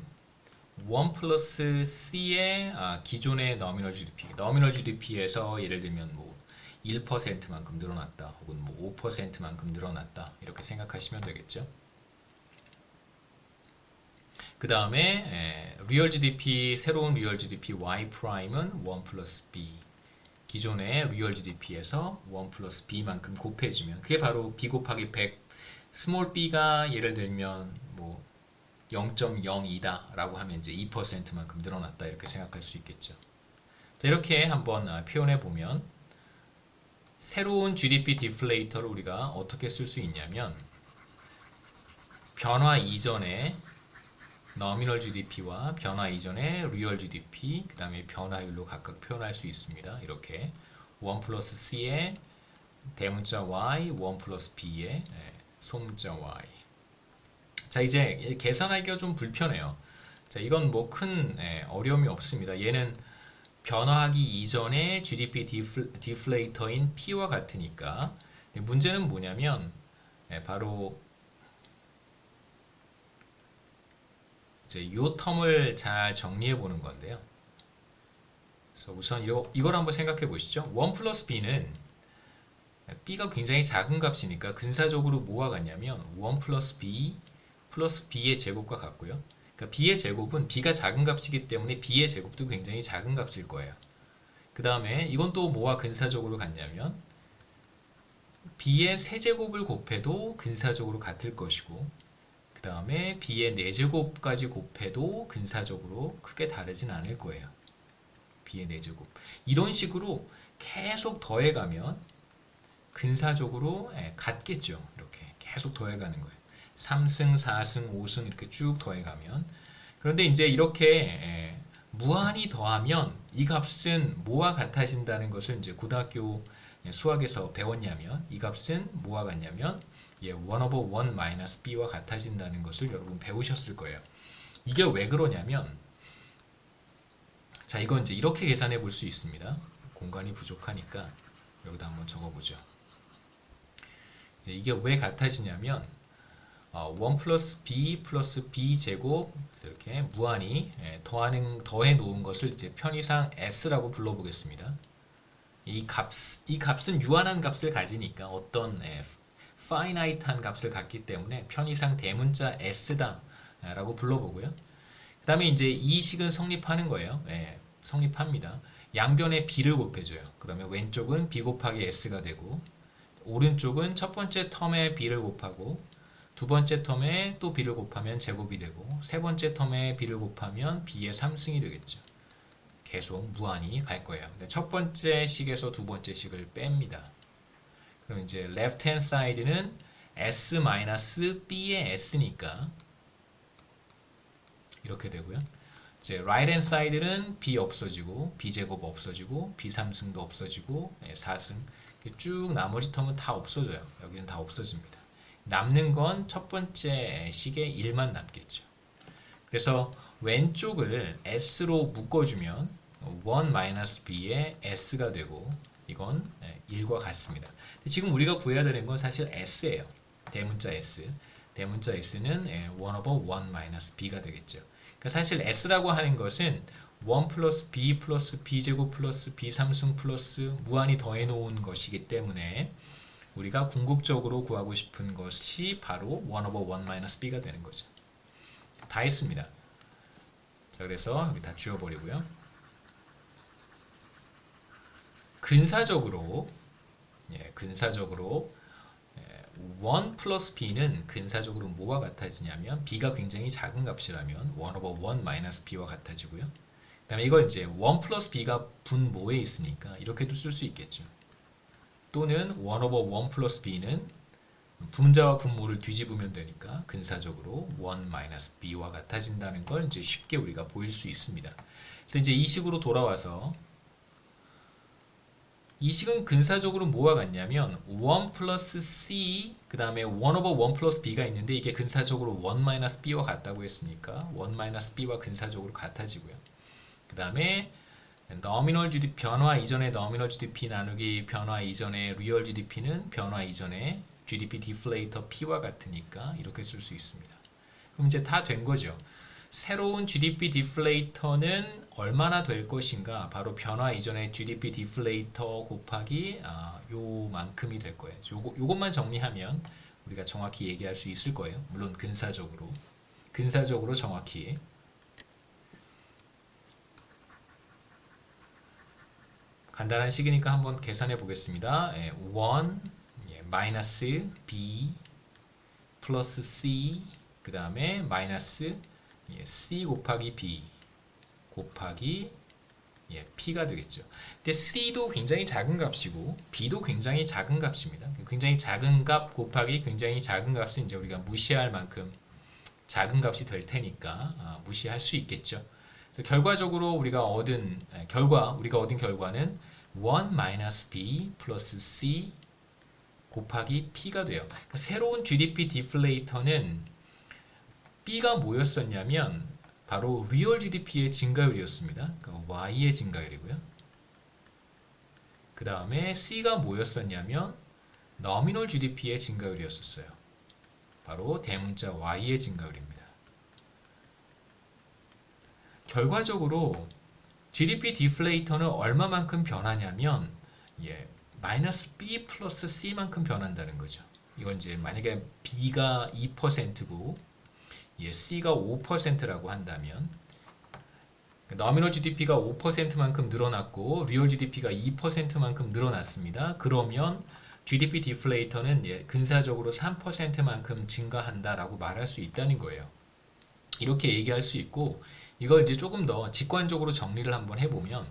1 플러스 C의 기존의 nominal GDP, nominal GDP에서 예를 들면 뭐 1%만큼 늘어났다, 혹은 뭐 5%만큼 늘어났다, 이렇게 생각하시면 되겠죠. 그 다음에 real GDP, 새로운 real GDP Y 프라임은 1 플러스 B, 기존의 real GDP에서 1 플러스 B만큼 곱해주면 그게 바로 B 곱하기 100, 스몰 b가 예를 들면 뭐 0.02다 라고 하면 이제 2%만큼 늘어났다, 이렇게 생각할 수 있겠죠. 자, 이렇게 한번 표현해 보면 새로운 GDP 디플레이터를 우리가 어떻게 쓸 수 있냐면 변화 이전의 nominal GDP와 변화 이전의 real GDP, 그 다음에 변화율로 각각 표현할 수 있습니다. 이렇게 1 플러스 C의 대문자 Y, 1 플러스 B의 소문자 Y. 자, 이제 계산하기가 좀 불편해요. 자, 이건 뭐 큰 어려움이 없습니다. 얘는 변화하기 이전의 GDP 디플레이터인 P와 같으니까. 문제는 뭐냐면 바로 이제 이 텀을 잘 정리해 보는 건데요. 그래서 우선 이걸 한번 생각해 보시죠. 1 플러스 B는 B가 굉장히 작은 값이니까 근사적으로 뭐와 같냐면 1 플러스 B 플러스 B의 제곱과 같고요. 그러니까 B의 제곱은 B가 작은 값이기 때문에 B의 제곱도 굉장히 작은 값일 거예요. 그 다음에 이건 또 뭐와 근사적으로 같냐면 B의 세제곱을 곱해도 근사적으로 같을 것이고, 그 다음에 B의 4제곱까지 곱해도 근사적으로 크게 다르진 않을 거예요. B의 4제곱. 이런 식으로 계속 더해가면 근사적으로 같겠죠. 이렇게 계속 더해가는 거예요. 3승, 4승, 5승 이렇게 쭉 더해가면. 그런데 이제 이렇게 무한히 더하면 이 값은 뭐와 같아진다는 것을 이제 고등학교 수학에서 배웠냐면, 이 값은 뭐와 같냐면 1 over 1 마이너스 b와 같아진다는 것을 여러분 배우셨을 거예요. 이게 왜 그러냐면, 자, 이건 이제 이렇게 계산해 볼 수 있습니다. 공간이 부족하니까 여기다 한번 적어보죠. 이제 이게 왜 같아지냐면 1 플러스 b 제곱 이렇게 무한히 더해 놓은 것을 이제 편의상 s라고 불러보겠습니다. 이 값은 유한한 값을 가지니까 어떤 finite한 값을 갖기 때문에 편의상 대문자 s다 라고 불러보고요. 그 다음에 이제 이 식은 성립하는 거예요. 성립합니다. 양변에 b를 곱해줘요. 그러면 왼쪽은 b 곱하기 s가 되고, 오른쪽은 첫 번째 텀에 b를 곱하고, 두 번째 텀에 또 b를 곱하면 제곱이 되고, 세 번째 텀에 b를 곱하면 b의 3승이 되겠죠. 계속 무한히 갈 거예요. 근데 첫 번째 식에서 두 번째 식을 뺍니다. 그럼 이제 left hand side는 s-b의 s니까 이렇게 되고요. 이제 right hand side는 b 없어지고, b 제곱 없어지고, b 3승도 없어지고, 4승 쭉 나머지 텀은 다 없어져요. 여기는 다 없어집니다. 남는 건 첫 번째 식의 1만 남겠죠. 그래서 왼쪽을 s로 묶어주면 1-b의 s가 되고, 이건 1과 같습니다. 지금 우리가 구해야 되는 건 사실 s예요. 대문자 s. 대문자 s는 1 over 1 b가 되겠죠. 그러니까 사실 s라고 하는 것은 1 플러스 b 제곱 플러스 b 3승 플러스 무한히 더해 놓은 것이기 때문에 우리가 궁극적으로 구하고 싶은 것이 바로 1 over 1 b가 되는 거죠. 다 했습니다. 자, 그래서 여기 다 지워버리고요. 근사적으로 1 플러스 b는 근사적으로 뭐와 같아지냐면, b가 굉장히 작은 값이라면 1 over 1 b와 같아지고요. 그 다음에 이걸 이제 1 플러스 b가 분모에 있으니까 이렇게도 쓸 수 있겠죠. 또는 1 over 1 플러스 b는 분자와 분모를 뒤집으면 되니까 근사적으로 1 b와 같아진다는 걸 이제 쉽게 우리가 보일 수 있습니다. 그래서 이제 이 식으로 돌아와서, 이 식은 근사적으로 뭐와 같냐면 1 플러스 c 그 다음에 1 over 1 플러스 b가 있는데, 이게 근사적으로 1 b와 같다고 했으니까 1 b와 근사적으로 같아지고요. 그 다음에 nominal GDP, 변화 이전의 nominal GDP 나누기 변화 이전의 real GDP는 변화 이전의 GDP deflator P와 같으니까 이렇게 쓸 수 있습니다. 그럼 이제 다 된 거죠. 새로운 GDP deflator는 얼마나 될 것인가? 바로 변화 이전의 GDP deflator 곱하기 요만큼이 될 거예요. 요것만 정리하면 우리가 정확히 얘기할 수 있을 거예요. 물론 근사적으로 정확히. 간단한 식이니까 한번 계산해 보겠습니다. 1 마이너스 b 플러스 c 그 다음에 마이너스 c 곱하기 b 곱하기 p가 되겠죠. 근데 c도 굉장히 작은 값이고 b도 굉장히 작은 값입니다. 굉장히 작은 값 곱하기 굉장히 작은 값은 이제 우리가 무시할 만큼 작은 값이 될 테니까 무시할 수 있겠죠. 그래서 결과적으로 우리가 얻은 결과는 1 b 플러스 c 곱하기 p가 돼요. 그러니까 새로운 GDP 디플레이터는 b가 뭐였었냐면 바로 리얼 GDP의 증가율이었습니다. 그러니까 y의 증가율이고요. 그 다음에 c가 뭐였었냐면 nominal GDP의 증가율이었었어요. 바로 대문자 y의 증가율입니다. 결과적으로 GDP 디플레이터는 얼마만큼 변하냐면 마이너스 b 플러스 c만큼 변한다는 거죠. 이건 이제 만약에 b가 2%고 c가 5%라고 한다면 nominal GDP가 5%만큼 늘어났고 real GDP가 2%만큼 늘어났습니다. 그러면 GDP 디플레이터는 근사적으로 3%만큼 증가한다라고 말할 수 있다는 거예요. 이렇게 얘기할 수 있고, 이걸 이제 조금 더 직관적으로 정리를 한번 해보면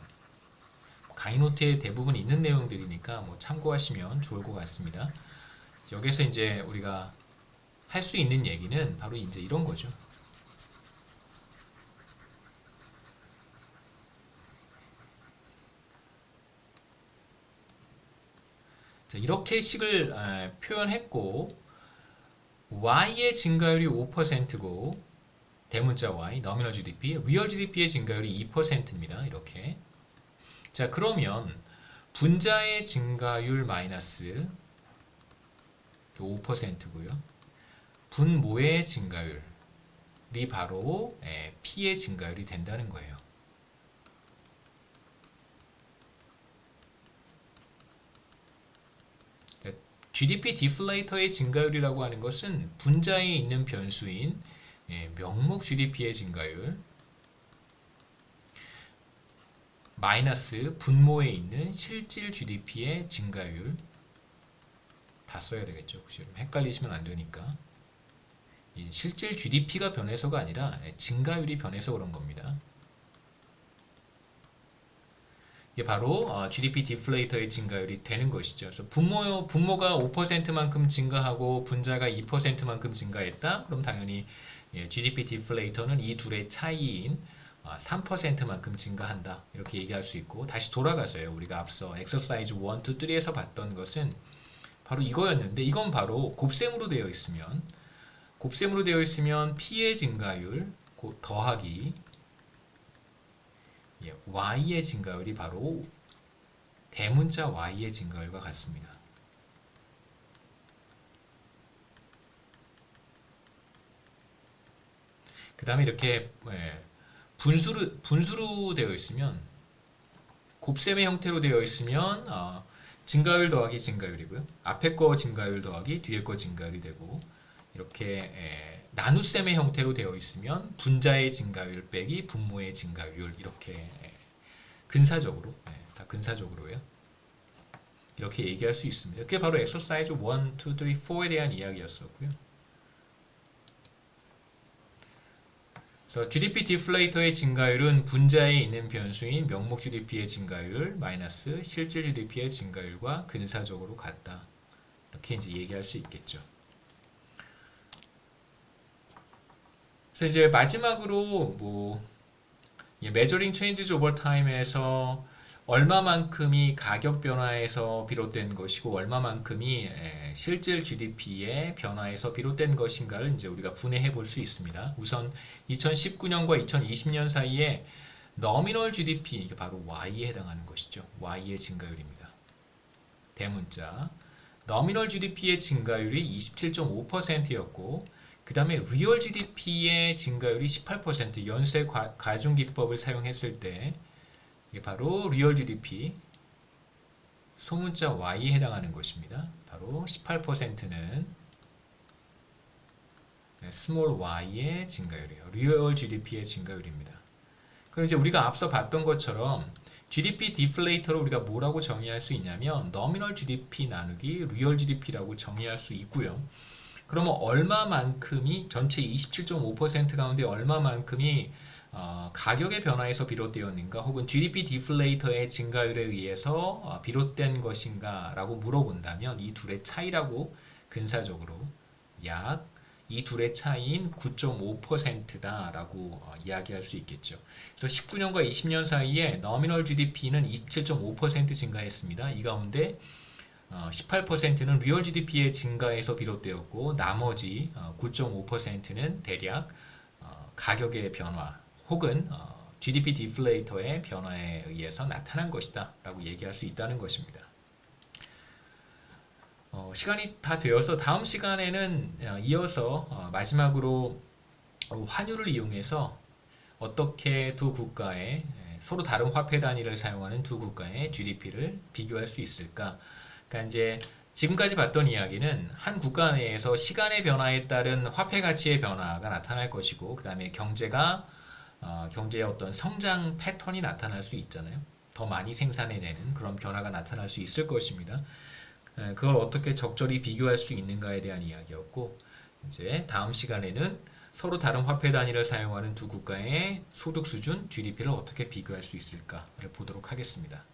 강의 노트에 대부분 있는 내용들이니까 뭐 참고하시면 좋을 것 같습니다. 여기서 이제 우리가 할 수 있는 얘기는 바로 이제 이런 거죠. 자, 이렇게 식을 표현했고 Y의 증가율이 5%고 대문자 Y, nominal GDP, real GDP의 증가율이 2%입니다. 이렇게. 자, 그러면 분자의 증가율 마이너스 5%고요. 분모의 증가율이 바로 P의 증가율이 된다는 거예요. GDP 디플레이터의 증가율이라고 하는 것은 분자에 있는 변수인 명목 GDP의 증가율 마이너스 분모에 있는 실질 GDP의 증가율 다 써야 되겠죠. 혹시 헷갈리시면 안 되니까. 실질 GDP가 변해서가 아니라 증가율이 변해서 그런 겁니다. 이게 바로 GDP 디플레이터의 증가율이 되는 것이죠. 그래서 분모가 5%만큼 증가하고 분자가 2%만큼 증가했다. 그럼 당연히 GDP 디플레이터는 이 둘의 차이인 3%만큼 증가한다. 이렇게 얘기할 수 있고 다시 돌아가서요. 우리가 앞서 엑서사이즈 1, 2, 3에서 봤던 것은 바로 이거였는데 이건 바로 곱셈으로 되어 있으면 P의 증가율 더하기 Y의 증가율이 바로 대문자 Y의 증가율과 같습니다. 그 다음에 이렇게 분수로 되어 있으면 곱셈의 형태로 되어 있으면 증가율 더하기 증가율이고요. 앞에 거 증가율 더하기 뒤에 거 증가율이 되고 이렇게 나눗셈의 형태로 되어 있으면 분자의 증가율 빼기 분모의 증가율 이렇게 근사적으로 다 근사적으로요. 이렇게 얘기할 수 있습니다. 그게 바로 엑서사이즈 1, 2, 3, 4에 대한 이야기였었고요. 그래서 GDP 디플레이터의 증가율은 분자에 있는 변수인 명목 GDP의 증가율 마이너스 실질 GDP의 증가율과 근사적으로 같다. 이렇게 이제 얘기할 수 있겠죠. 그래서 이제 마지막으로 measuring changes over time에서 얼마만큼이 가격 변화에서 비롯된 것이고 얼마만큼이 실질 GDP의 변화에서 비롯된 것인가를 이제 우리가 분해해 볼 수 있습니다. 우선 2019년과 2020년 사이에 nominal GDP 이게 바로 Y에 해당하는 것이죠. Y의 증가율입니다. 대문자 nominal GDP의 증가율이 27.5%였고 그 다음에 real GDP의 증가율이 18% 연쇄 가중기법을 사용했을 때 이게 바로 real GDP 소문자 Y에 해당하는 것입니다. 바로 18%는 small y의 증가율이에요. real GDP의 증가율입니다. 그럼 이제 우리가 앞서 봤던 것처럼 GDP 디플레이터로 우리가 뭐라고 정의할 수 있냐면 nominal GDP 나누기 real GDP라고 정의할 수 있고요. 그러면 얼마만큼이 전체 27.5% 가운데 얼마만큼이 가격의 변화에서 비롯되었는가 혹은 GDP 디플레이터의 증가율에 의해서 비롯된 것인가 라고 물어본다면 이 둘의 차이라고 근사적으로 약 이 둘의 차이인 9.5%다 라고 이야기할 수 있겠죠. 그래서 19년과 20년 사이에 nominal GDP는 27.5% 증가했습니다. 이 가운데 18%는 real GDP의 증가에서 비롯되었고 나머지 9.5%는 대략 가격의 변화 혹은 GDP 디플레이터의 변화에 의해서 나타난 것이다 라고 얘기할 수 있다는 것입니다. 시간이 다 되어서 다음 시간에는 이어서 마지막으로 환율을 이용해서 어떻게 두 국가의 서로 다른 화폐 단위를 사용하는 두 국가의 GDP를 비교할 수 있을까? 그러니까 이제 지금까지 봤던 이야기는 한 국가 내에서 시간의 변화에 따른 화폐 가치의 변화가 나타날 것이고 그 다음에 경제의 어떤 성장 패턴이 나타날 수 있잖아요. 더 많이 생산해내는 그런 변화가 나타날 수 있을 것입니다. 그걸 어떻게 적절히 비교할 수 있는가에 대한 이야기였고 이제 다음 시간에는 서로 다른 화폐 단위를 사용하는 두 국가의 소득 수준 GDP를 어떻게 비교할 수 있을까를 보도록 하겠습니다.